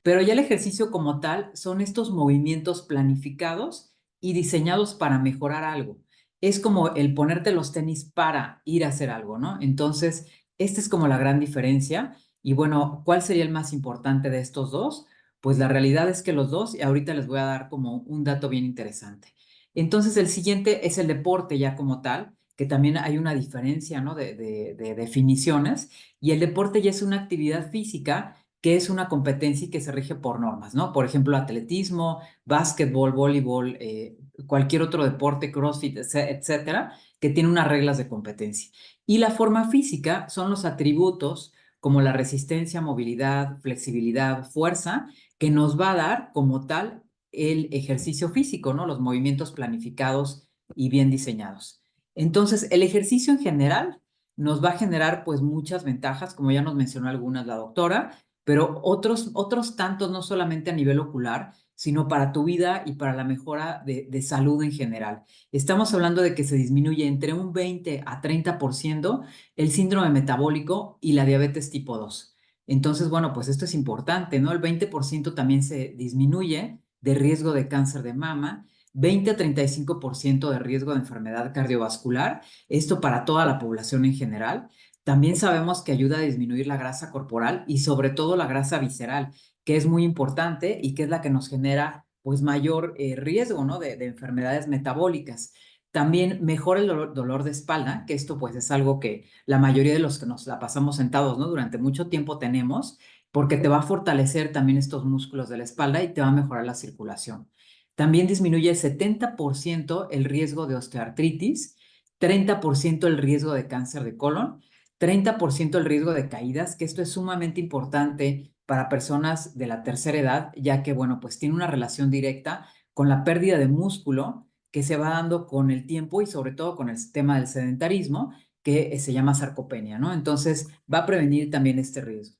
Pero ya el ejercicio como tal son estos movimientos planificados y diseñados para mejorar algo. Es como el ponerte los tenis para ir a hacer algo, ¿no? Entonces, esta es como la gran diferencia. Y bueno, ¿cuál sería el más importante de estos dos? Pues la realidad es que los dos, y ahorita les voy a dar como un dato bien interesante. Entonces, el siguiente es el deporte ya como tal, que también hay una diferencia, ¿no? De definiciones. Y el deporte ya es una actividad física que es una competencia y que se rige por normas, ¿no? Por ejemplo, atletismo, básquetbol, voleibol, cualquier otro deporte, CrossFit, etcétera, que tiene unas reglas de competencia. Y la forma física son los atributos como la resistencia, movilidad, flexibilidad, fuerza, que nos va a dar como tal el ejercicio físico, ¿no? Los movimientos planificados y bien diseñados. Entonces, el ejercicio en general nos va a generar pues muchas ventajas, como ya nos mencionó algunas la doctora, pero otros tantos, no solamente a nivel ocular, sino para tu vida y para la mejora de salud en general. Estamos hablando de que se disminuye entre un 20 a 30% el síndrome metabólico y la diabetes tipo 2. Entonces, bueno, pues esto es importante, ¿no? El 20% también se disminuye de riesgo de cáncer de mama, 20 a 35% de riesgo de enfermedad cardiovascular, esto para toda la población en general. También sabemos que ayuda a disminuir la grasa corporal y sobre todo la grasa visceral, que es muy importante y que es la que nos genera pues mayor riesgo, ¿no? de enfermedades metabólicas. También mejora el dolor de espalda, que esto pues es algo que la mayoría de los que nos la pasamos sentados, ¿no? Durante mucho tiempo tenemos, porque te va a fortalecer también estos músculos de la espalda y te va a mejorar la circulación. También disminuye el 70% el riesgo de osteoartritis, 30% el riesgo de cáncer de colon, 30% el riesgo de caídas, que esto es sumamente importante para personas de la tercera edad, ya que, bueno, pues tiene una relación directa con la pérdida de músculo que se va dando con el tiempo y sobre todo con el tema del sedentarismo, que se llama sarcopenia, ¿no? Entonces, va a prevenir también este riesgo.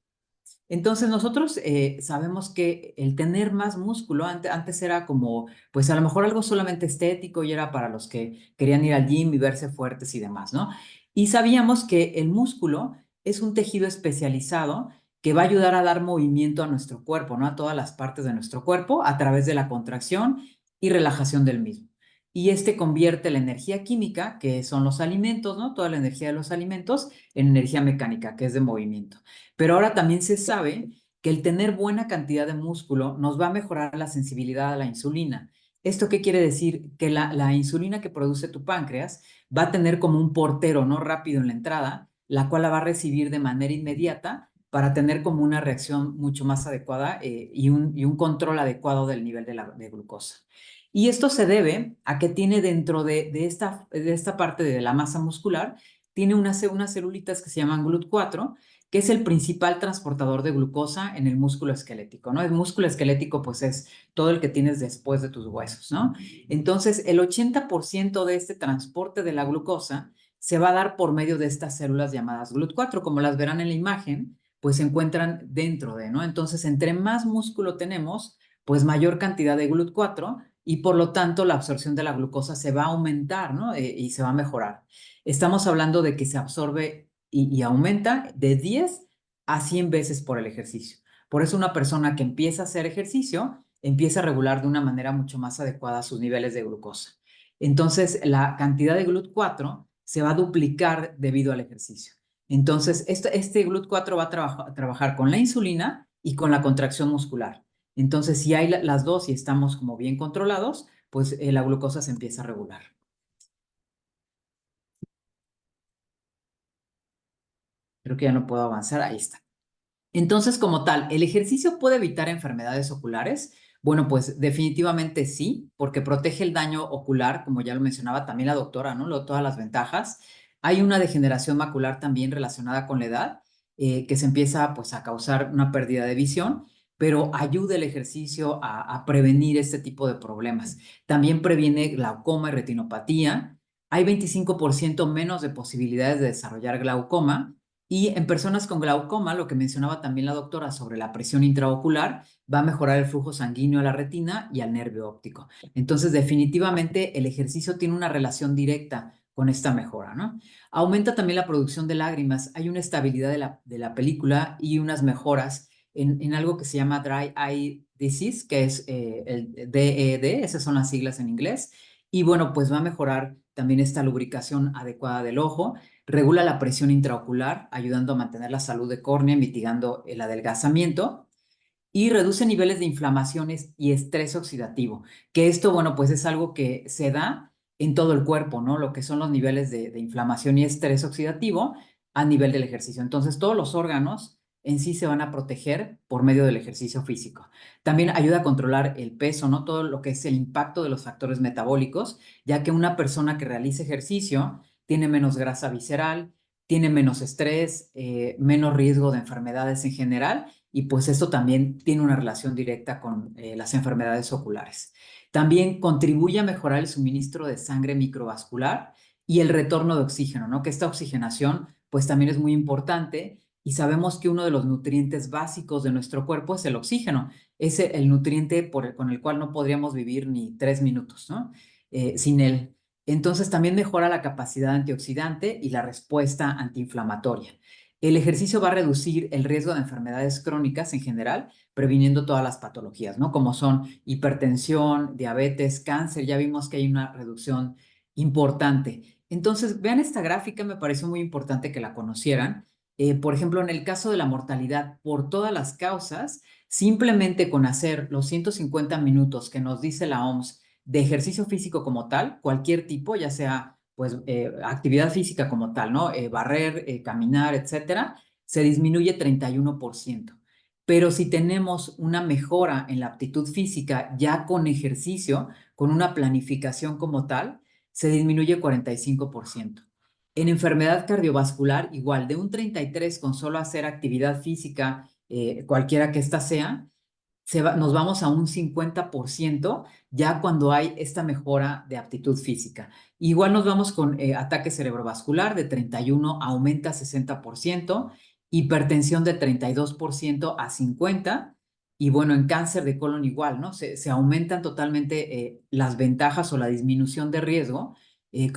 Entonces nosotros sabemos que el tener más músculo antes era como, pues a lo mejor algo solamente estético y era para los que querían ir al gym y verse fuertes y demás, ¿no? Y sabíamos que el músculo es un tejido especializado que va a ayudar a dar movimiento a nuestro cuerpo, ¿no? A todas las partes de nuestro cuerpo a través de la contracción y relajación del mismo. Y este convierte la energía química, que son los alimentos, ¿no? Toda la energía de los alimentos, en energía mecánica, que es de movimiento. Pero ahora también se sabe que el tener buena cantidad de músculo nos va a mejorar la sensibilidad a la insulina. ¿Esto qué quiere decir? Que la insulina que produce tu páncreas va a tener como un portero, ¿no? Rápido en la entrada, la cual la va a recibir de manera inmediata para tener como una reacción mucho más adecuada y un control adecuado del nivel de glucosa. Y esto se debe a que tiene dentro de esta parte de la masa muscular, tiene unas celulitas que se llaman GLUT4, que es el principal transportador de glucosa en el músculo esquelético, ¿no? El músculo esquelético, pues, es todo el que tienes después de tus huesos, ¿no? Entonces, el 80% de este transporte de la glucosa se va a dar por medio de estas células llamadas GLUT4, como las verán en la imagen, pues se encuentran dentro de, ¿no? Entonces, entre más músculo tenemos, pues mayor cantidad de GLUT4 y por lo tanto la absorción de la glucosa se va a aumentar, ¿no? Y se va a mejorar. Estamos hablando de que se absorbe y aumenta de 10 a 100 veces por el ejercicio. Por eso una persona que empieza a hacer ejercicio empieza a regular de una manera mucho más adecuada sus niveles de glucosa. Entonces, la cantidad de GLUT4 se va a duplicar debido al ejercicio. Entonces, este GLUT4 va a trabajar con la insulina y con la contracción muscular. Entonces, si hay las dos y estamos como bien controlados, pues la glucosa se empieza a regular. Creo que ya no puedo avanzar. Ahí está. Entonces, como tal, ¿el ejercicio puede evitar enfermedades oculares? Bueno, pues definitivamente sí, porque protege el daño ocular, como ya lo mencionaba también la doctora, ¿no? Todas las ventajas. Hay una degeneración macular también relacionada con la edad, que se empieza pues a causar una pérdida de visión, pero ayuda el ejercicio a prevenir este tipo de problemas. También previene glaucoma y retinopatía. Hay 25% menos de posibilidades de desarrollar glaucoma. Y en personas con glaucoma, lo que mencionaba también la doctora sobre la presión intraocular, va a mejorar el flujo sanguíneo a la retina y al nervio óptico. Entonces, definitivamente el ejercicio tiene una relación directa con esta mejora, ¿no? Aumenta también la producción de lágrimas, hay una estabilidad de la película y unas mejoras en algo que se llama Dry Eye Disease, que es el DED, esas son las siglas en inglés, y bueno, pues va a mejorar también esta lubricación adecuada del ojo. Regula la presión intraocular, ayudando a mantener la salud de córnea, mitigando el adelgazamiento y reduce niveles de inflamaciones y estrés oxidativo, que esto, bueno, pues es algo que se da en todo el cuerpo, ¿no? Lo que son los niveles de inflamación y estrés oxidativo a nivel del ejercicio. Entonces, todos los órganos en sí se van a proteger por medio del ejercicio físico. También ayuda a controlar el peso, ¿no? Todo lo que es el impacto de los factores metabólicos, ya que una persona que realiza ejercicio tiene menos grasa visceral, tiene menos estrés, menos riesgo de enfermedades en general y pues esto también tiene una relación directa con las enfermedades oculares. También contribuye a mejorar el suministro de sangre microvascular y el retorno de oxígeno, ¿no? Que esta oxigenación pues también es muy importante y sabemos que uno de los nutrientes básicos de nuestro cuerpo es el oxígeno. Es el nutriente con el cual no podríamos vivir ni 3 minutos, ¿no? Sin él. Entonces también mejora la capacidad antioxidante y la respuesta antiinflamatoria. El ejercicio va a reducir el riesgo de enfermedades crónicas en general, previniendo todas las patologías, ¿no? Como son hipertensión, diabetes, cáncer. Ya vimos que hay una reducción importante. Entonces, vean esta gráfica, me pareció muy importante que la conocieran. Por ejemplo, en el caso de la mortalidad por todas las causas, simplemente con hacer los 150 minutos que nos dice la OMS de ejercicio físico como tal, cualquier tipo, ya sea pues actividad física como tal, ¿no? Barrer, caminar, etcétera, se disminuye 31%. Pero si tenemos una mejora en la aptitud física ya con ejercicio, con una planificación como tal, se disminuye 45%. En enfermedad cardiovascular, igual, de un 33 con solo hacer actividad física, cualquiera que ésta sea, nos vamos a un 50% ya cuando hay esta mejora de aptitud física. Igual nos vamos con ataque cerebrovascular de 31 aumenta a 60%, hipertensión de 32% a 50%, y bueno, en cáncer de colon igual, ¿no? Se aumentan totalmente las ventajas o la disminución de riesgo,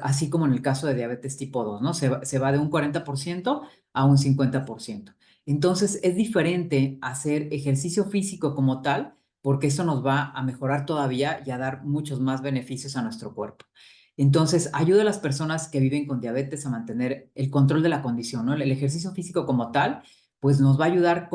así como en el caso de diabetes tipo 2, ¿no? Se va de un 40% a un 50%. Entonces, es diferente hacer ejercicio físico como tal, porque eso nos va a mejorar todavía y a dar muchos más beneficios a nuestro cuerpo. Entonces, ayuda a las personas que viven con diabetes a mantener el control de la condición, ¿no? El ejercicio físico como tal, pues nos va a ayudar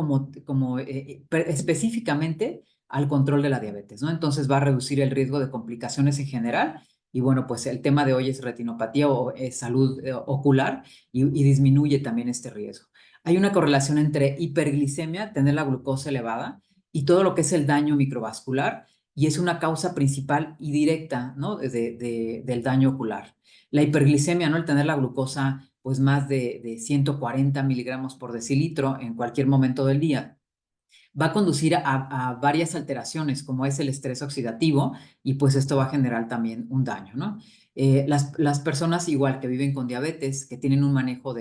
específicamente al control de la diabetes, ¿no? Entonces va a reducir el riesgo de complicaciones en general. Y bueno, pues el tema de hoy es retinopatía o salud ocular y disminuye también este riesgo. Hay una correlación entre hiperglicemia, tener la glucosa elevada, y todo lo que es el daño microvascular, y es una causa principal y directa, ¿no? Del daño ocular. La hiperglicemia, ¿no? El tener la glucosa pues más de 140 miligramos por decilitro en cualquier momento del día, va a conducir a varias alteraciones, como es el estrés oxidativo, y pues esto va a generar también un daño, ¿no? Las personas igual que viven con diabetes, que tienen un manejo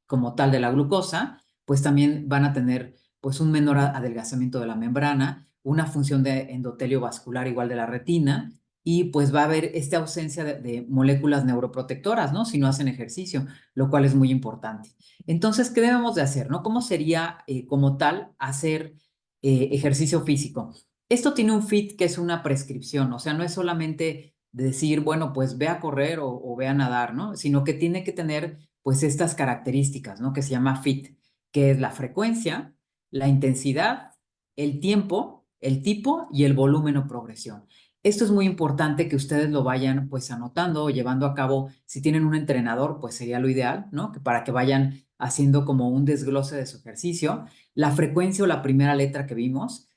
como tal de la glucosa, pues también van a tener pues un menor adelgazamiento de la membrana, una función de endotelio vascular igual de la retina, y pues va a haber esta ausencia de moléculas neuroprotectoras, ¿no? Si no hacen ejercicio, lo cual es muy importante. Entonces, ¿qué debemos de hacer, no? ¿Cómo sería como tal hacer ejercicio físico? Esto tiene un fit que es una prescripción, o sea, no es solamente decir, bueno, pues ve a correr o ve a nadar, ¿no? Sino que tiene que tener pues estas características, ¿no? Que se llama fit, que es la frecuencia, la intensidad, el tiempo, el tipo y el volumen o progresión. Esto es muy importante que ustedes lo vayan pues anotando o llevando a cabo. Si tienen un entrenador, pues sería lo ideal, ¿no? Que para que vayan haciendo como un desglose de su ejercicio. La frecuencia o la primera letra que vimos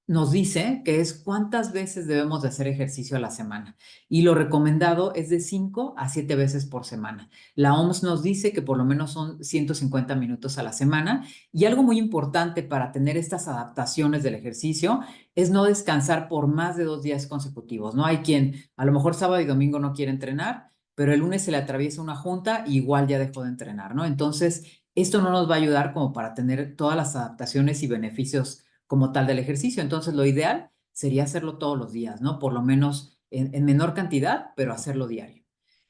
nos dice que es cuántas veces debemos de hacer ejercicio a la semana. Y lo recomendado es de 5 a 7 veces por semana. La OMS nos dice que por lo menos son 150 minutos a la semana. Y algo muy importante para tener estas adaptaciones del ejercicio es no descansar por más de 2 días consecutivos. No hay quien a lo mejor sábado y domingo no quiere entrenar, pero el lunes se le atraviesa una junta y igual ya dejó de entrenar, ¿no? Entonces, esto no nos va a ayudar como para tener todas las adaptaciones y beneficios como tal del ejercicio. Entonces, lo ideal sería hacerlo todos los días, ¿no? Por lo menos en menor cantidad, pero hacerlo diario.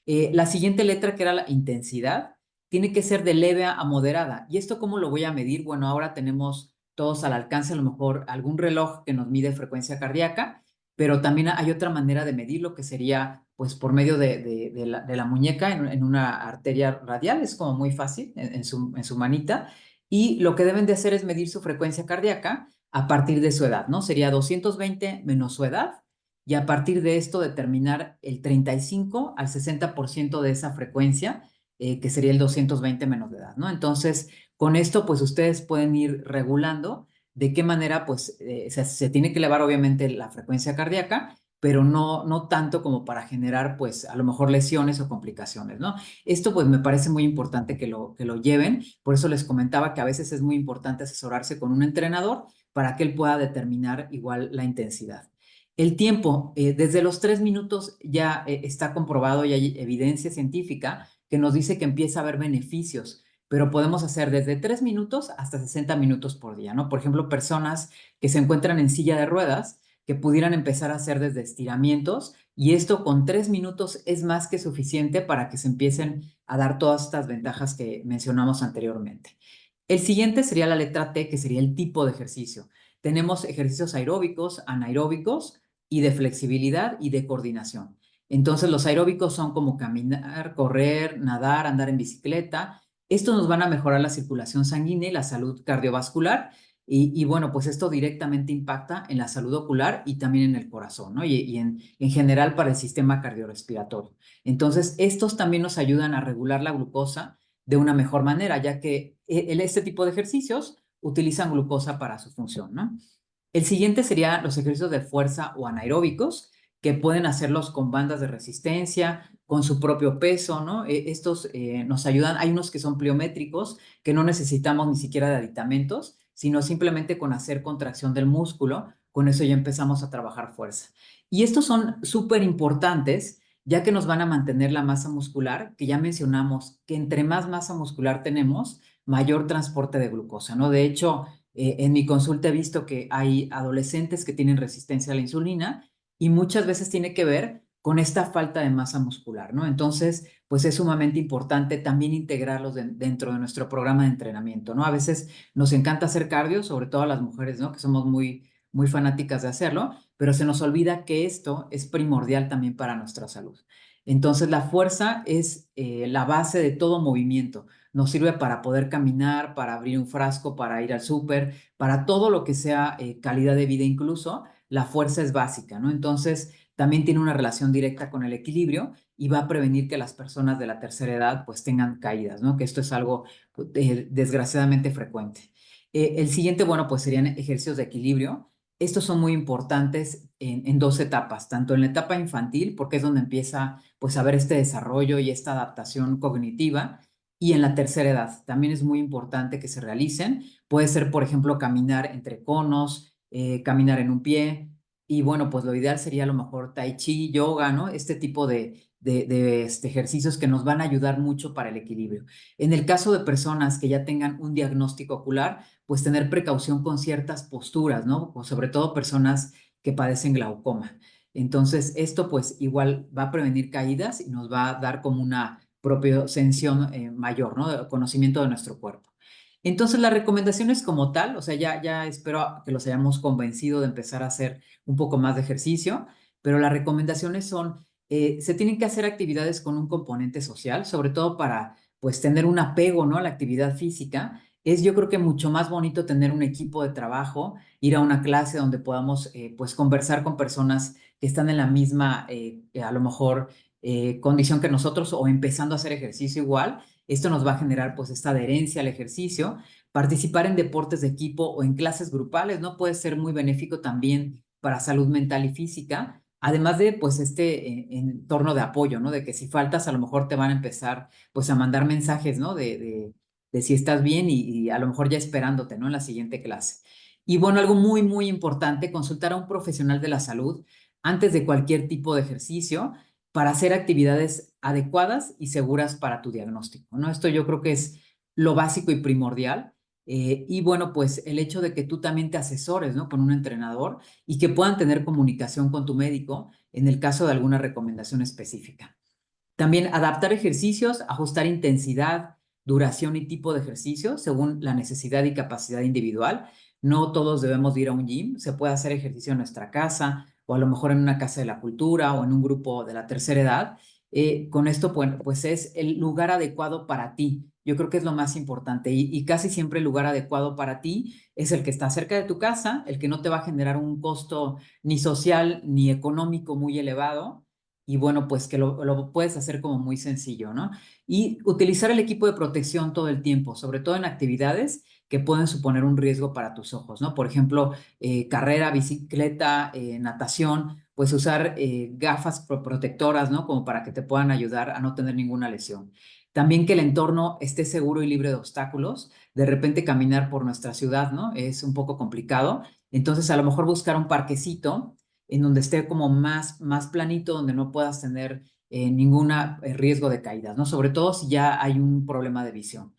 La siguiente letra, que era la intensidad, tiene que ser de leve a moderada. ¿Y esto cómo lo voy a medir? Bueno, ahora tenemos todos al alcance a lo mejor algún reloj que nos mide frecuencia cardíaca, pero también hay otra manera de medirlo que sería pues por medio de la muñeca en una arteria radial, es como muy fácil en su manita, y lo que deben de hacer es medir su frecuencia cardíaca a partir de su edad, ¿no? Sería 220 menos su edad, y a partir de esto determinar el 35 al 60% de esa frecuencia, que sería el 220 menos de edad, ¿no? Entonces, con esto, pues ustedes pueden ir regulando de qué manera, pues, se tiene que elevar obviamente la frecuencia cardíaca, pero no tanto como para generar, pues, a lo mejor lesiones o complicaciones, ¿no? Esto, pues, me parece muy importante que lo lleven. Por eso les comentaba que a veces es muy importante asesorarse con un entrenador para que él pueda determinar igual la intensidad. El tiempo, desde los 3 minutos ya está comprobado y hay evidencia científica que nos dice que empieza a haber beneficios, pero podemos hacer desde 3 minutos hasta 60 minutos por día, ¿no? Por ejemplo, personas que se encuentran en silla de ruedas, que pudieran empezar a hacer desde estiramientos, y esto con 3 minutos es más que suficiente para que se empiecen a dar todas estas ventajas que mencionamos anteriormente. El siguiente sería la letra T, que sería el tipo de ejercicio. Tenemos ejercicios aeróbicos, anaeróbicos y de flexibilidad y de coordinación. Entonces, los aeróbicos son como caminar, correr, nadar, andar en bicicleta. Estos nos van a mejorar la circulación sanguínea y la salud cardiovascular. Y bueno, pues esto directamente impacta en la salud ocular y también en el corazón, ¿no? Y en general para el sistema cardiorrespiratorio. Entonces, estos también nos ayudan a regular la glucosa de una mejor manera, ya que este tipo de ejercicios utilizan glucosa para su función, ¿no? El siguiente sería los ejercicios de fuerza o anaeróbicos, que pueden hacerlos con bandas de resistencia, con su propio peso, ¿no? Estos nos ayudan, hay unos que son pliométricos, que no necesitamos ni siquiera de aditamentos, sino simplemente con hacer contracción del músculo, con eso ya empezamos a trabajar fuerza. Y estos son súper importantes, ya que nos van a mantener la masa muscular, que ya mencionamos que entre más masa muscular tenemos, mayor transporte de glucosa, ¿no? De hecho, en mi consulta he visto que hay adolescentes que tienen resistencia a la insulina y muchas veces tiene que ver con esta falta de masa muscular, ¿no? Entonces, pues es sumamente importante también integrarlos dentro de nuestro programa de entrenamiento, ¿no? A veces nos encanta hacer cardio, sobre todo a las mujeres, ¿no? Que somos muy fanáticas de hacerlo, pero se nos olvida que esto es primordial también para nuestra salud. Entonces, la fuerza es la base de todo movimiento. Nos sirve para poder caminar, para abrir un frasco, para ir al súper, para todo lo que sea calidad de vida incluso, la fuerza es básica, ¿no? Entonces, también tiene una relación directa con el equilibrio y va a prevenir que las personas de la tercera edad pues tengan caídas, ¿no? Que esto es algo desgraciadamente frecuente. El siguiente, bueno, pues serían ejercicios de equilibrio. Estos son muy importantes en dos etapas, tanto en la etapa infantil, porque es donde empieza pues a ver este desarrollo y esta adaptación cognitiva, y en la tercera edad. También es muy importante que se realicen. Puede ser, por ejemplo, caminar entre conos, caminar en un pie. Y bueno, pues lo ideal sería a lo mejor tai chi, yoga, ¿no? Este tipo de ejercicios que nos van a ayudar mucho para el equilibrio. En el caso de personas que ya tengan un diagnóstico ocular, pues tener precaución con ciertas posturas, ¿no? O sobre todo personas que padecen glaucoma. Entonces, esto pues igual va a prevenir caídas y nos va a dar como una propiocepción mayor, ¿no? De conocimiento de nuestro cuerpo. Entonces, las recomendaciones como tal, o sea, ya espero que los hayamos convencido de empezar a hacer un poco más de ejercicio, pero las recomendaciones son, se tienen que hacer actividades con un componente social, sobre todo para, pues, tener un apego, ¿no? A la actividad física. Es, yo creo que mucho más bonito tener un equipo de trabajo, ir a una clase donde podamos, pues, conversar con personas que están en la misma, a lo mejor, condición que nosotros o empezando a hacer ejercicio igual. Esto nos va a generar pues esta adherencia al ejercicio. Participar en deportes de equipo o en clases grupales, ¿no? Puede ser muy benéfico también para salud mental y física. Además de pues este entorno de apoyo, ¿no? De que si faltas a lo mejor te van a empezar pues a mandar mensajes, ¿no? De si estás bien y a lo mejor ya esperándote, ¿no? En la siguiente clase. Y bueno, algo muy importante, consultar a un profesional de la salud antes de cualquier tipo de ejercicio para hacer actividades adecuadas y seguras para tu diagnóstico, ¿no? Esto yo creo que es lo básico y primordial. Y bueno, pues el hecho de que tú también te asesores, ¿no? Con un entrenador y que puedan tener comunicación con tu médico en el caso de alguna recomendación específica. También adaptar ejercicios, ajustar intensidad, duración y tipo de ejercicio según la necesidad y capacidad individual. No todos debemos ir a un gym, se puede hacer ejercicio en nuestra casa o a lo mejor en una casa de la cultura o en un grupo de la tercera edad. Con esto, pues es el lugar adecuado para ti. Yo creo que es lo más importante y casi siempre el lugar adecuado para ti es el que está cerca de tu casa, el que no te va a generar un costo ni social ni económico muy elevado y bueno, pues que lo puedes hacer como muy sencillo, ¿no? Y utilizar el equipo de protección todo el tiempo, sobre todo en actividades que pueden suponer un riesgo para tus ojos, ¿no? Por ejemplo, carrera, bicicleta, natación, pues usar gafas protectoras, ¿no? Como para que te puedan ayudar a no tener ninguna lesión. También que el entorno esté seguro y libre de obstáculos. De repente caminar por nuestra ciudad, ¿no? Es un poco complicado. Entonces, a lo mejor buscar un parquecito en donde esté como más planito, donde no puedas tener ningún riesgo de caídas, ¿no? Sobre todo si ya hay un problema de visión.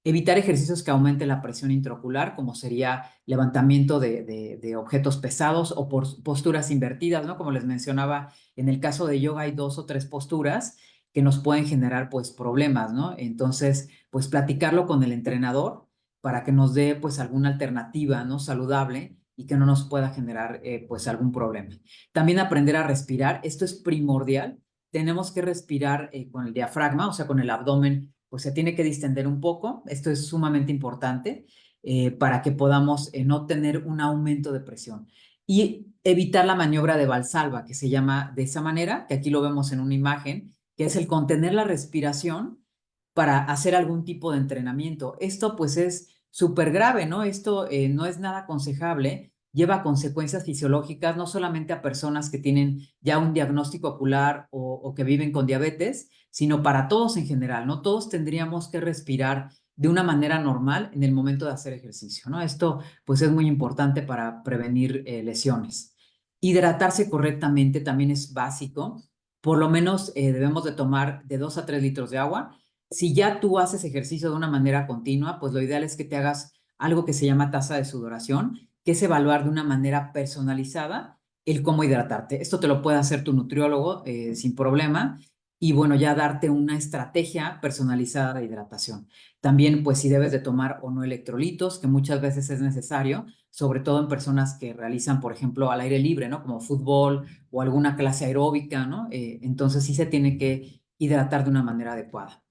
Evitar ejercicios que aumenten la presión intraocular, como sería levantamiento de objetos pesados o por posturas invertidas, ¿no? Como les mencionaba, en el caso de yoga hay 2 o 3 posturas que nos pueden generar, pues, problemas, ¿no? Entonces, pues, platicarlo con el entrenador para que nos dé, pues, alguna alternativa, ¿no? Saludable y que no nos pueda generar, pues, algún problema. También aprender a respirar. Esto es primordial tenemos que respirar con el diafragma, o sea, con el abdomen, pues se tiene que distender un poco. Esto es sumamente importante para que podamos no tener un aumento de presión. Y evitar la maniobra de Valsalva, que se llama de esa manera, que aquí lo vemos en una imagen, que es el contener la respiración para hacer algún tipo de entrenamiento. Esto pues es súper grave, ¿no? Esto no es nada aconsejable, lleva consecuencias fisiológicas no solamente a personas que tienen ya un diagnóstico ocular o que viven con diabetes, sino para todos en general, ¿no? Todos tendríamos que respirar de una manera normal en el momento de hacer ejercicio, ¿no? Esto pues es muy importante para prevenir lesiones. Hidratarse correctamente también es básico. Por lo menos debemos de tomar de 2 a 3 litros de agua. Si ya tú haces ejercicio de una manera continua, pues lo ideal es que te hagas algo que se llama tasa de sudoración, que es evaluar de una manera personalizada el cómo hidratarte. Esto te lo puede hacer tu nutriólogo sin problema y bueno, ya darte una estrategia personalizada de hidratación. También, pues si debes de tomar o no electrolitos, que muchas veces es necesario, sobre todo en personas que realizan, por ejemplo, al aire libre, ¿no? Como fútbol o alguna clase aeróbica, ¿no? Entonces sí se tiene que hidratar de una manera adecuada.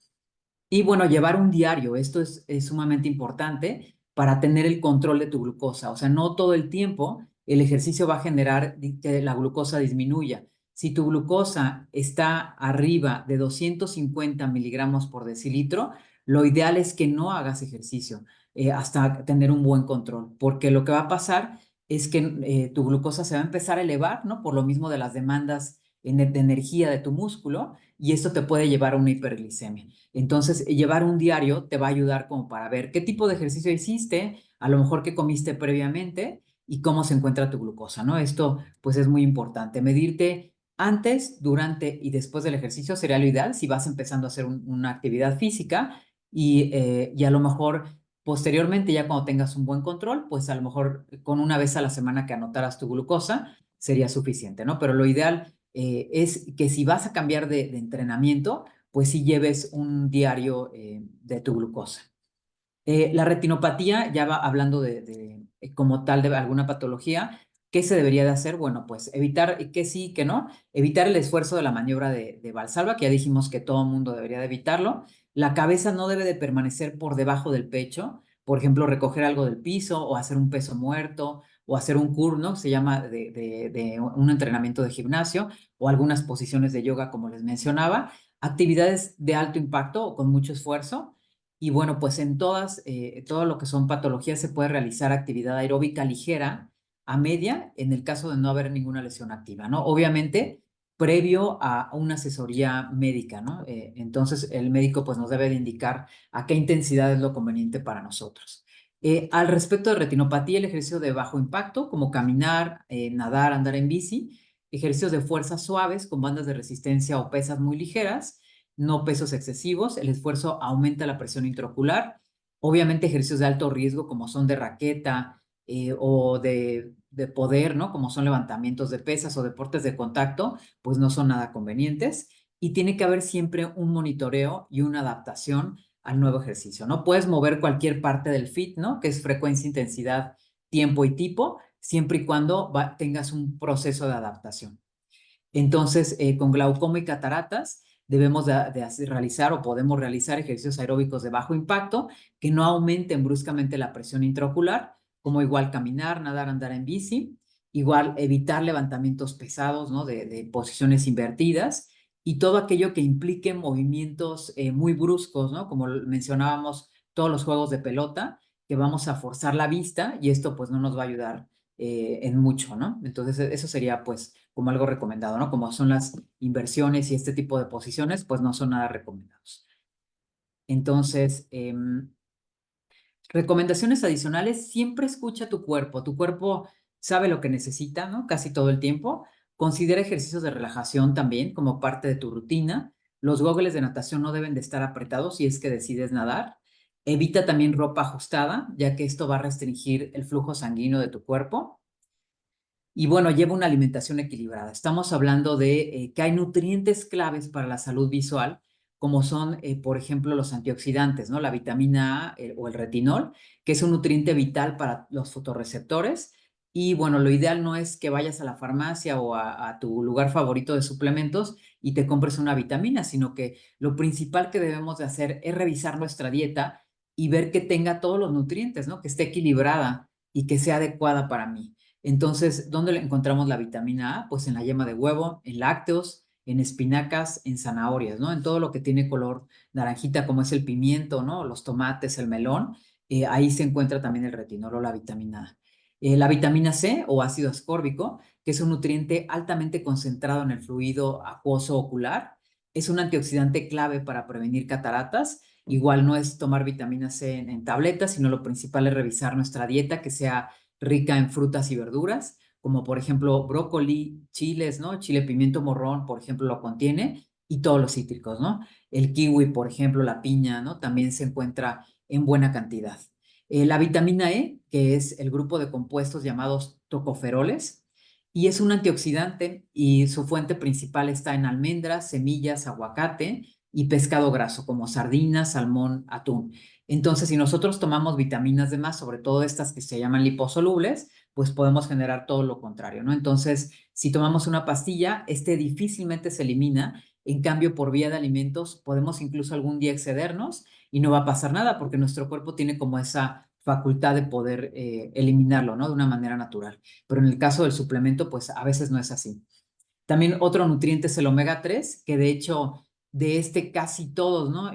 Y bueno, llevar un diario, esto es sumamente importante para tener el control de tu glucosa. O sea, no todo el tiempo el ejercicio va a generar que la glucosa disminuya. Si tu glucosa está arriba de 250 miligramos por decilitro, lo ideal es que no hagas ejercicio hasta tener un buen control, porque lo que va a pasar es que tu glucosa se va a empezar a elevar, ¿no? Por lo mismo de las demandas de energía de tu músculo, y esto te puede llevar a una hiperglicemia. Entonces, llevar un diario te va a ayudar como para ver qué tipo de ejercicio hiciste, a lo mejor qué comiste previamente y cómo se encuentra tu glucosa, ¿no? Esto, pues, es muy importante. Medirte antes, durante y después del ejercicio sería lo ideal si vas empezando a hacer una actividad física y a lo mejor posteriormente, ya cuando tengas un buen control, pues a lo mejor con una vez a la semana que anotaras tu glucosa sería suficiente, ¿no? Pero lo ideal es que si vas a cambiar de entrenamiento, pues sí lleves un diario de tu glucosa. La retinopatía, ya va hablando de como tal de alguna patología, ¿qué se debería de hacer? Bueno, pues evitar, que sí, que no, evitar el esfuerzo de la maniobra de Valsalva, que ya dijimos que todo mundo debería de evitarlo. La cabeza no debe de permanecer por debajo del pecho, por ejemplo, recoger algo del piso o hacer un peso muerto o hacer un curl, ¿no? Se llama de un entrenamiento de gimnasio o algunas posiciones de yoga, como les mencionaba. Actividades de alto impacto o con mucho esfuerzo. Y bueno, pues en todo lo que son patologías se puede realizar actividad aeróbica ligera a media en el caso de no haber ninguna lesión activa, ¿no? Obviamente, previo a una asesoría médica, ¿no? Entonces, el médico pues nos debe de indicar a qué intensidad es lo conveniente para nosotros. Al respecto de retinopatía, el ejercicio de bajo impacto, como caminar, nadar, andar en bici, ejercicios de fuerza suaves con bandas de resistencia o pesas muy ligeras, no pesos excesivos, el esfuerzo aumenta la presión intraocular, obviamente ejercicios de alto riesgo como son de raqueta o de poder, ¿no? Como son levantamientos de pesas o deportes de contacto, pues no son nada convenientes y tiene que haber siempre un monitoreo y una adaptación al nuevo ejercicio, ¿no? Puedes mover cualquier parte del fit, ¿no? Que es frecuencia, intensidad, tiempo y tipo, siempre y cuando tengas un proceso de adaptación. Entonces, con glaucoma y cataratas, debemos realizar o podemos realizar ejercicios aeróbicos de bajo impacto que no aumenten bruscamente la presión intraocular, como igual caminar, nadar, andar en bici, igual evitar levantamientos pesados, ¿no? De posiciones invertidas y todo aquello que implique movimientos muy bruscos, ¿no? Como mencionábamos, todos los juegos de pelota, que vamos a forzar la vista y esto pues no nos va a ayudar en mucho, ¿no? Entonces, eso sería pues como algo recomendado, ¿no? Como son las inversiones y este tipo de posiciones, pues no son nada recomendados. Entonces, recomendaciones adicionales, siempre escucha tu cuerpo sabe lo que necesita, ¿no? Casi todo el tiempo. Considera ejercicios de relajación también como parte de tu rutina. Los goggles de natación no deben de estar apretados si es que decides nadar. Evita también ropa ajustada, ya que esto va a restringir el flujo sanguíneo de tu cuerpo. Y bueno, lleva una alimentación equilibrada. Estamos hablando de que hay nutrientes claves para la salud visual, como son, por ejemplo, los antioxidantes, ¿no? La vitamina A o el retinol, que es un nutriente vital para los fotorreceptores. Y bueno, lo ideal no es que vayas a la farmacia o a tu lugar favorito de suplementos y te compres una vitamina, sino que lo principal que debemos de hacer es revisar nuestra dieta y ver que tenga todos los nutrientes, ¿no? Que esté equilibrada y que sea adecuada para mí. Entonces, ¿dónde le encontramos la vitamina A? Pues en la yema de huevo, en lácteos, en espinacas, en zanahorias, ¿no? En todo lo que tiene color naranjita, como es el pimiento, ¿no? Los tomates, el melón, ahí se encuentra también el retinol o la vitamina A. La vitamina C o ácido ascórbico, que es un nutriente altamente concentrado en el fluido acuoso ocular, es un antioxidante clave para prevenir cataratas. Igual no es tomar vitamina C en tabletas, sino lo principal es revisar nuestra dieta, que sea rica en frutas y verduras, como por ejemplo brócoli, chiles, ¿no? Chile pimiento morrón, por ejemplo, lo contiene, y todos los cítricos, ¿no? El kiwi, por ejemplo, la piña, ¿no? También se encuentra en buena cantidad. La vitamina E, que es el grupo de compuestos llamados tocoferoles, y es un antioxidante y su fuente principal está en almendras, semillas, aguacate y pescado graso como sardinas, salmón, atún. Entonces, si nosotros tomamos vitaminas de más, sobre todo estas que se llaman liposolubles, pues podemos generar todo lo contrario, ¿no? Entonces, si tomamos una pastilla, este difícilmente se elimina. En cambio, por vía de alimentos, podemos incluso algún día excedernos y no va a pasar nada porque nuestro cuerpo tiene como esa facultad de poder eliminarlo, ¿no? De una manera natural. Pero en el caso del suplemento, pues a veces no es así. También otro nutriente es el omega 3, que de hecho de este casi todos, ¿no?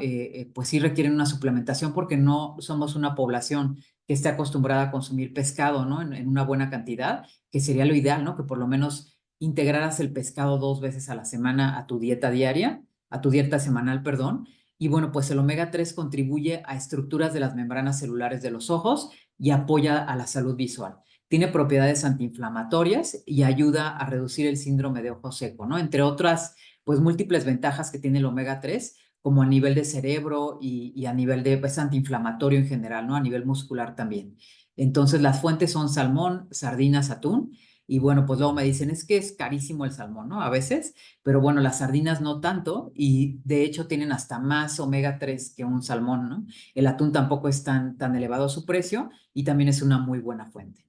Pues sí requieren una suplementación porque no somos una población que esté acostumbrada a consumir pescado, ¿no? En una buena cantidad, que sería lo ideal, ¿no? Que por lo menos integraras el pescado 2 veces a la semana a tu dieta diaria, a tu dieta semanal, perdón. Y bueno, pues el omega 3 contribuye a estructuras de las membranas celulares de los ojos y apoya a la salud visual. Tiene propiedades antiinflamatorias y ayuda a reducir el síndrome de ojo seco, ¿no? Entre otras, pues múltiples ventajas que tiene el omega 3, como a nivel de cerebro y a nivel de, pues, antiinflamatorio en general, ¿no? A nivel muscular también. Entonces, las fuentes son salmón, sardinas, atún. Y bueno, pues luego me dicen, es que es carísimo el salmón, ¿no? A veces, pero bueno, las sardinas no tanto y de hecho tienen hasta más omega 3 que un salmón, ¿no? El atún tampoco es tan elevado su precio y también es una muy buena fuente.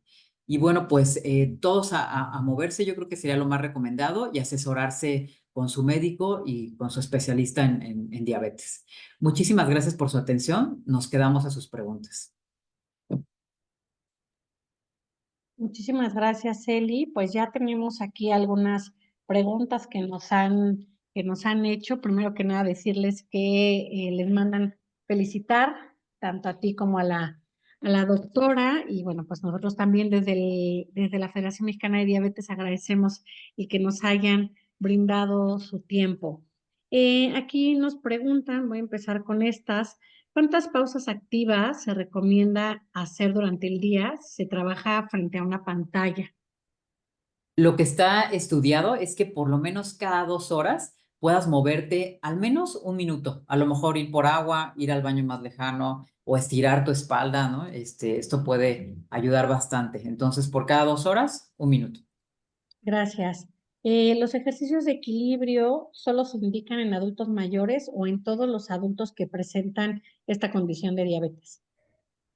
Y bueno, pues todos a moverse, yo creo que sería lo más recomendado y asesorarse con su médico y con su especialista en diabetes. Muchísimas gracias por su atención. Nos quedamos a sus preguntas. Muchísimas gracias, Eli. Pues ya tenemos aquí algunas preguntas que nos han hecho. Primero que nada, decirles que les mandan felicitar tanto a ti como a a la doctora. Y bueno, pues nosotros también desde la Federación Mexicana de Diabetes agradecemos el que nos hayan brindado su tiempo. Aquí nos preguntan, voy a empezar con estas. ¿Cuántas pausas activas se recomienda hacer durante el día si se trabaja frente a una pantalla? Lo que está estudiado es que por lo menos cada 2 horas puedas moverte al menos un minuto. A lo mejor ir por agua, ir al baño más lejano o estirar tu espalda, ¿no? Esto puede ayudar bastante. Entonces, por cada 2 horas, un minuto. Gracias. ¿Los ejercicios de equilibrio solo se indican en adultos mayores o en todos los adultos que presentan esta condición de diabetes?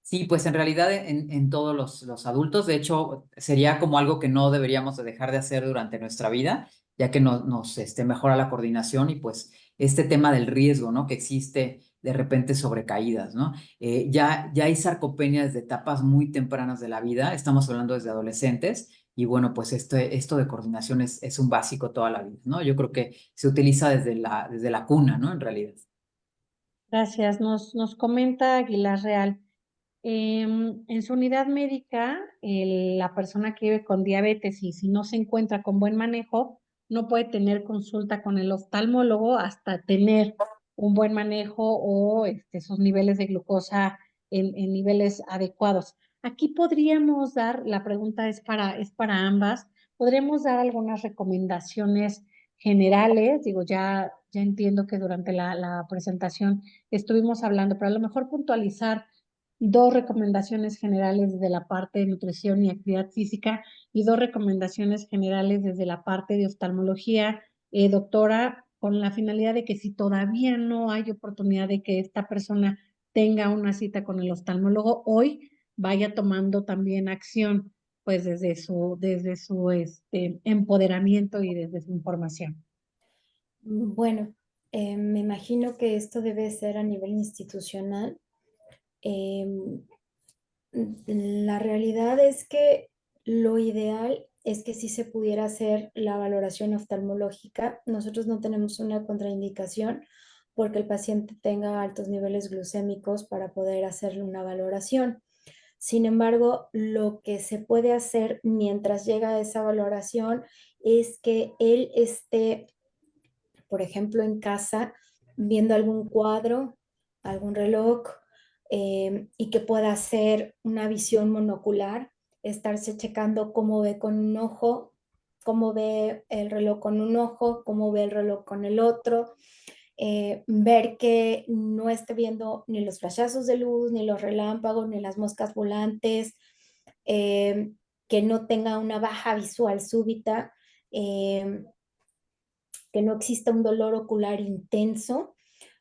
Sí, pues en realidad en todos los adultos, de hecho, sería como algo que no deberíamos de dejar de hacer durante nuestra vida, ya que nos mejora la coordinación y pues este tema del riesgo, ¿no? Que existe de repente sobre caídas, ¿no? Ya hay sarcopenia desde etapas muy tempranas de la vida, estamos hablando desde adolescentes, y bueno, pues esto de coordinación es un básico toda la vida, ¿no? Yo creo que se utiliza desde la cuna, ¿no? En realidad. Gracias. Nos comenta Aguilar Real. En su unidad médica, la persona que vive con diabetes y si no se encuentra con buen manejo, no puede tener consulta con el oftalmólogo hasta tener un buen manejo o sus niveles de glucosa en niveles adecuados. Aquí podríamos dar, la pregunta es para ambas, podríamos dar algunas recomendaciones generales, digo, ya entiendo que durante la presentación estuvimos hablando, pero a lo mejor puntualizar dos recomendaciones generales desde la parte de nutrición y actividad física y dos recomendaciones generales desde la parte de oftalmología, doctora, con la finalidad de que si todavía no hay oportunidad de que esta persona tenga una cita con el oftalmólogo, hoy vaya tomando también acción pues desde su empoderamiento y desde su información. Bueno, me imagino que esto debe ser a nivel institucional. Em, la realidad es que lo ideal es que sí se pudiera hacer la valoración oftalmológica. Nosotros no tenemos una contraindicación porque el paciente tenga altos niveles glucémicos para poder hacerle una valoración. Sin embargo, lo que se puede hacer mientras llega a esa valoración es que él esté, por ejemplo, en casa viendo algún cuadro, algún reloj, y que pueda hacer una visión monocular, estarse checando cómo ve con un ojo, cómo ve el reloj con un ojo, cómo ve el reloj con el otro, ver que no esté viendo ni los flashazos de luz, ni los relámpagos, ni las moscas volantes, eh, que no tenga una baja visual súbita, eh, que no exista un dolor ocular intenso.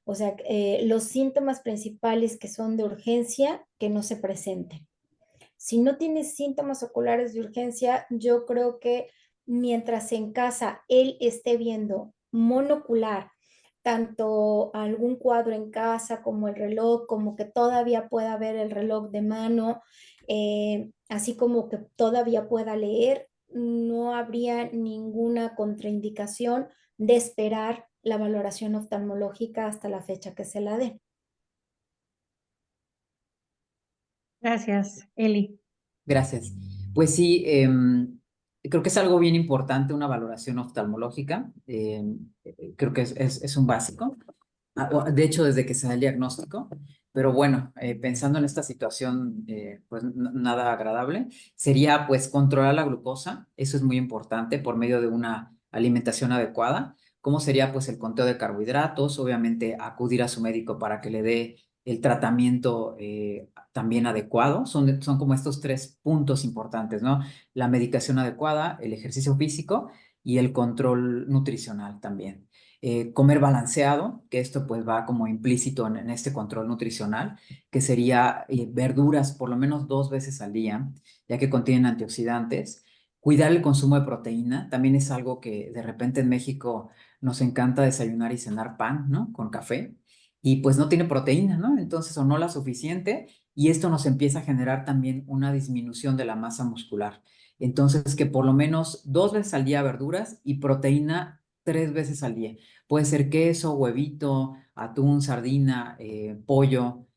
O sea, los síntomas principales que son de urgencia, que no se presenten. Si no tienes síntomas oculares de urgencia, yo creo que mientras en casa él esté viendo monocular, tanto algún cuadro en casa como el reloj, como que todavía pueda ver el reloj de mano, así como que todavía pueda leer, no habría ninguna contraindicación de esperar la valoración oftalmológica hasta la fecha que se la dé. Gracias, Eli. Gracias. Pues sí, creo que es algo bien importante una valoración oftalmológica. Creo que es un básico. De hecho, desde que se da el diagnóstico. Pero bueno, pensando en esta situación, pues nada agradable, sería pues controlar la glucosa. Eso es muy importante por medio de una alimentación adecuada. ¿Cómo sería pues el conteo de carbohidratos? Obviamente acudir a su médico para que le dé el tratamiento también adecuado. Son como estos tres puntos importantes, ¿no? La medicación adecuada, el ejercicio físico y el control nutricional también. Comer balanceado, que esto pues va como implícito en este control nutricional, que sería verduras por lo menos 2 veces al día, ya que contienen antioxidantes. Cuidar el consumo de proteína, también es algo que de repente en México nos encanta desayunar y cenar pan, ¿no? Con café y pues no tiene proteína, ¿no? Entonces, o no la suficiente, y esto nos empieza a generar también una disminución de la masa muscular. Entonces, que por lo menos 2 veces al día verduras y proteína 3 veces al día. Puede ser queso, huevito, atún, sardina, pollo,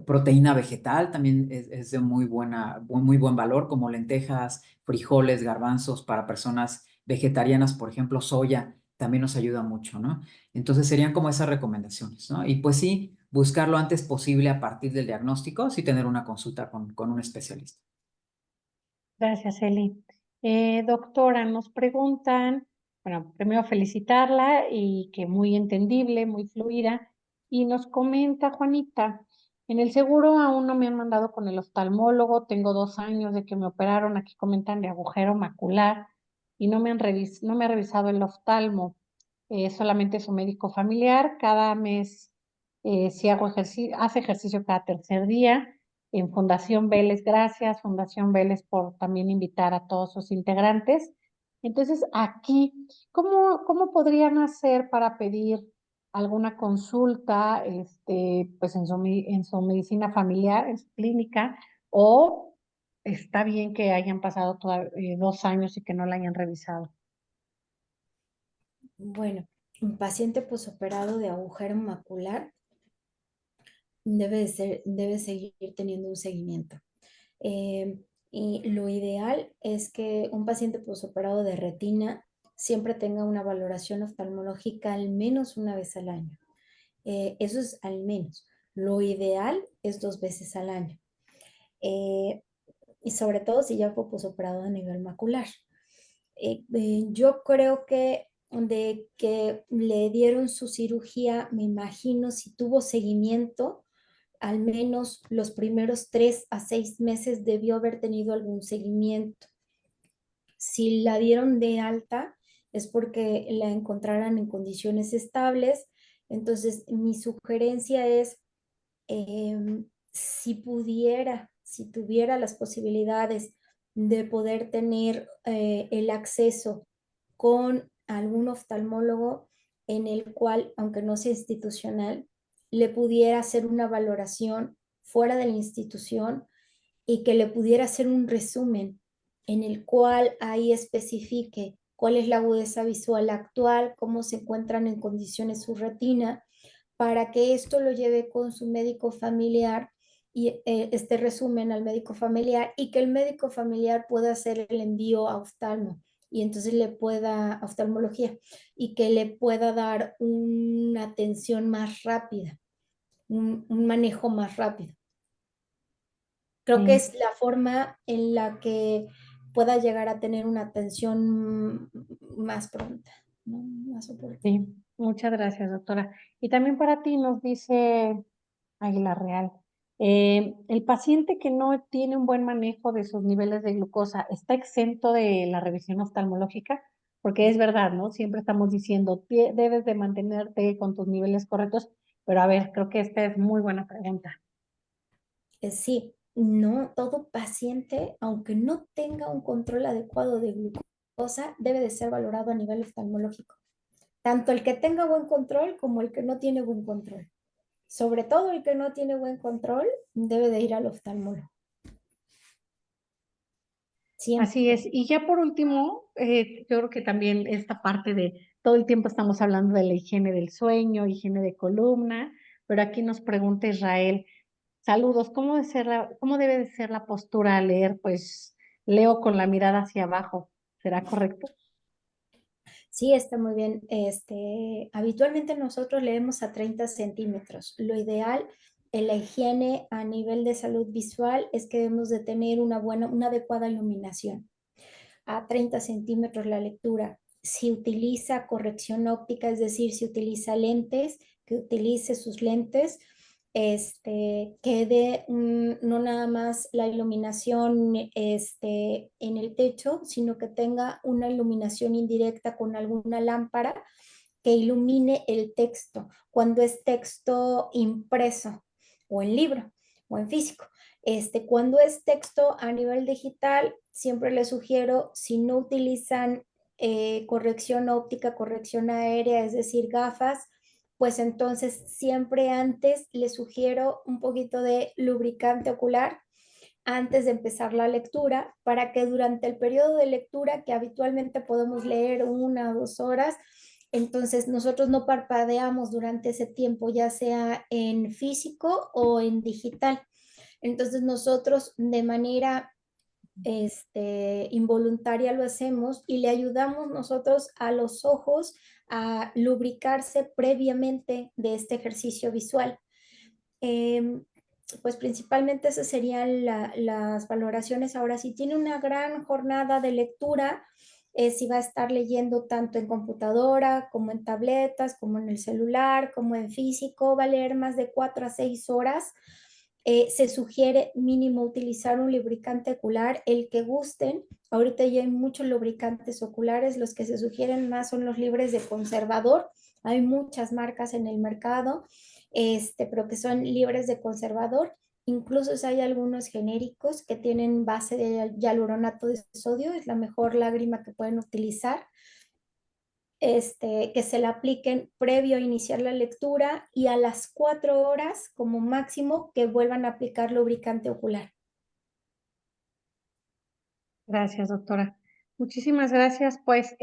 proteína vegetal también es de muy buen valor, como lentejas, frijoles, garbanzos para personas vegetarianas, por ejemplo, soya, también nos ayuda mucho, ¿no? Entonces serían como esas recomendaciones, ¿no? Y pues sí, buscar lo antes posible a partir del diagnóstico, sí tener una consulta con un especialista. Gracias, Eli. Doctora, nos preguntan, bueno, primero felicitarla y que muy entendible, muy fluida. Y nos comenta Juanita, en el seguro aún no me han mandado con el oftalmólogo, tengo 2 años de que me operaron, aquí comentan de agujero macular y no me ha revisado el oftalmo, solamente su médico familiar, cada mes si hago ejercicio, hace ejercicio cada tercer día en Fundación Vélez. Gracias, Fundación Vélez, por también invitar a todos sus integrantes. Entonces, aquí, ¿cómo podrían hacer para pedir alguna consulta, pues en su medicina familiar, en su clínica, o está bien que hayan pasado 2 años y que no la hayan revisado? Bueno, un paciente posoperado de agujero macular debe seguir teniendo un seguimiento. Eh, y lo ideal es que un paciente posoperado de retina siempre tenga una valoración oftalmológica al menos una vez al año. Eso es al menos. Lo ideal es 2 veces al año. Eh, y sobre todo si ya fue posoperado a nivel macular. Yo creo que de que le dieron su cirugía, me imagino si tuvo seguimiento, al menos los primeros 3 a 6 meses debió haber tenido algún seguimiento. Si la dieron de alta es porque la encontraran en condiciones estables. Entonces, mi sugerencia es, si pudiera, si tuviera las posibilidades de poder tener el acceso con algún oftalmólogo en el cual, aunque no sea institucional, le pudiera hacer una valoración fuera de la institución y que le pudiera hacer un resumen en el cual ahí especifique cuál es la agudeza visual actual, cómo se encuentran en condiciones su retina, para que esto lo lleve con su médico familiar y este resumen al médico familiar y que el médico familiar pueda hacer el envío a oftalmo y entonces le pueda, oftalmología, y que le pueda dar una atención más rápida, un manejo más rápido. Creo que Sí. es la forma en la que pueda llegar a tener una atención más pronta, ¿no? Más oportuna. Sí, muchas gracias, doctora. Y también para ti nos dice Águila Real, el paciente que no tiene un buen manejo de sus niveles de glucosa, ¿está exento de la revisión oftalmológica? Porque es verdad, ¿no? Siempre estamos diciendo, debes de mantenerte con tus niveles correctos, pero a ver, creo que esta es muy buena pregunta. Sí, no todo paciente, aunque no tenga un control adecuado de glucosa, debe de ser valorado a nivel oftalmológico. Tanto el que tenga buen control como el que no tiene buen control. Sobre todo el que no tiene buen control debe de ir al oftalmólogo. Así Siempre. es. Y ya por último, yo creo que también esta parte de todo el tiempo estamos hablando de la higiene del sueño, higiene de columna, pero aquí nos pregunta Israel, saludos, ¿cómo debe de ser la postura al leer? Pues leo con la mirada hacia abajo, ¿será correcto? Sí, está muy bien. Habitualmente nosotros leemos a 30 centímetros. Lo ideal en la higiene a nivel de salud visual es que debemos de tener una adecuada iluminación. A 30 centímetros la lectura. Si utiliza corrección óptica, es decir, si utiliza lentes, que utilice sus lentes, que dé no nada más la iluminación en el techo, sino que tenga una iluminación indirecta con alguna lámpara que ilumine el texto, cuando es texto impreso o en libro o en físico. Cuando es texto a nivel digital, siempre les sugiero, si no utilizan corrección óptica, corrección aérea, es decir, gafas, pues entonces siempre antes les sugiero un poquito de lubricante ocular antes de empezar la lectura para que durante el periodo de lectura, que habitualmente podemos leer 1 o 2 horas, entonces nosotros no parpadeamos durante ese tiempo, ya sea en físico o en digital. Entonces nosotros de manera involuntaria lo hacemos y le ayudamos nosotros a los ojos a lubricarse previamente de este ejercicio visual. Eh, pues principalmente esas serían las valoraciones. Ahora, si tiene una gran jornada de lectura, si va a estar leyendo tanto en computadora como en tabletas, como en el celular, como en físico, va a leer más de 4 a 6 horas. Se sugiere mínimo utilizar un lubricante ocular, el que gusten. Ahorita ya hay muchos lubricantes oculares, los que se sugieren más son los libres de conservador. Hay muchas marcas en el mercado, pero que son libres de conservador. Incluso hay algunos genéricos que tienen base de hialuronato de sodio, es la mejor lágrima que pueden utilizar. Que se la apliquen previo a iniciar la lectura y a las 4 horas como máximo que vuelvan a aplicar lubricante ocular. Gracias, doctora. Muchísimas gracias. Pues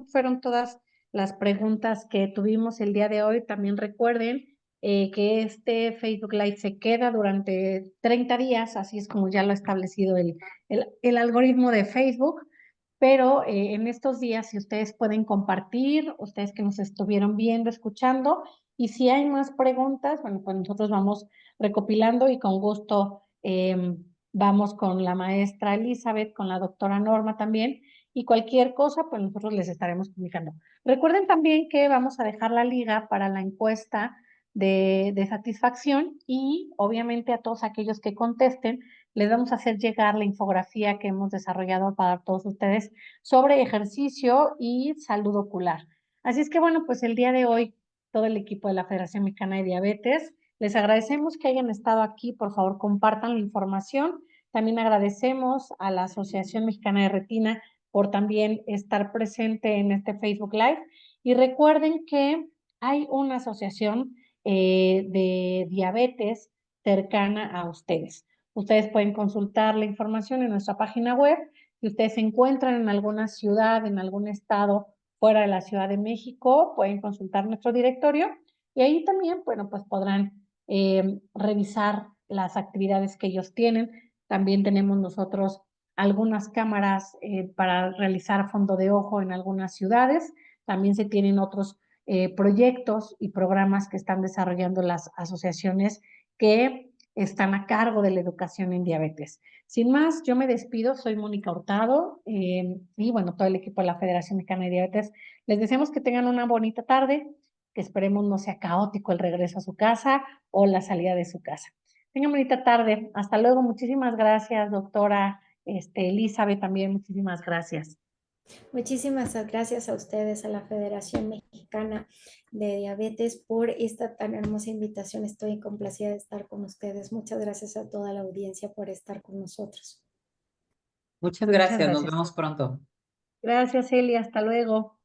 fueron todas las preguntas que tuvimos el día de hoy. También recuerden que este Facebook Live se queda durante 30 días, así es como ya lo ha establecido el algoritmo de Facebook. Pero en estos días, si ustedes pueden compartir, ustedes que nos estuvieron viendo, escuchando, y si hay más preguntas, bueno, pues nosotros vamos recopilando y con gusto vamos con la maestra Elizabeth, con la doctora Norma también, y cualquier cosa, pues nosotros les estaremos comunicando. Recuerden también que vamos a dejar la liga para la encuesta de satisfacción y obviamente a todos aquellos que contesten, les vamos a hacer llegar la infografía que hemos desarrollado para todos ustedes sobre ejercicio y salud ocular. Así es que bueno, pues el día de hoy, todo el equipo de la Federación Mexicana de Diabetes, les agradecemos que hayan estado aquí. Por favor, compartan la información También agradecemos a la Asociación Mexicana de Retina por también estar presente en este Facebook Live. Y recuerden que hay una asociación de diabetes cercana a ustedes. Ustedes pueden consultar la información en nuestra página web. Si ustedes se encuentran en alguna ciudad, en algún estado fuera de la Ciudad de México, pueden consultar nuestro directorio y ahí también, bueno, pues podrán revisar las actividades que ellos tienen. También tenemos nosotros algunas cámaras para realizar fondo de ojo en algunas ciudades. También se tienen otros proyectos y programas que están desarrollando las asociaciones que están a cargo de la educación en diabetes. Sin más, yo me despido, soy Mónica Hurtado y bueno, todo el equipo de la Federación Mexicana de Diabetes. Les deseamos que tengan una bonita tarde, que esperemos no sea caótico el regreso a su casa o la salida de su casa. Tengan bonita tarde. Hasta luego. Muchísimas gracias, doctora Elizabeth, también muchísimas gracias. Muchísimas gracias a ustedes, a la Federación Mexicana de Diabetes, por esta tan hermosa invitación. Estoy complacida de estar con ustedes. Muchas gracias a toda la audiencia por estar con nosotros. Muchas Muchas gracias, nos gracias. vemos pronto. Gracias, Eli. Hasta luego.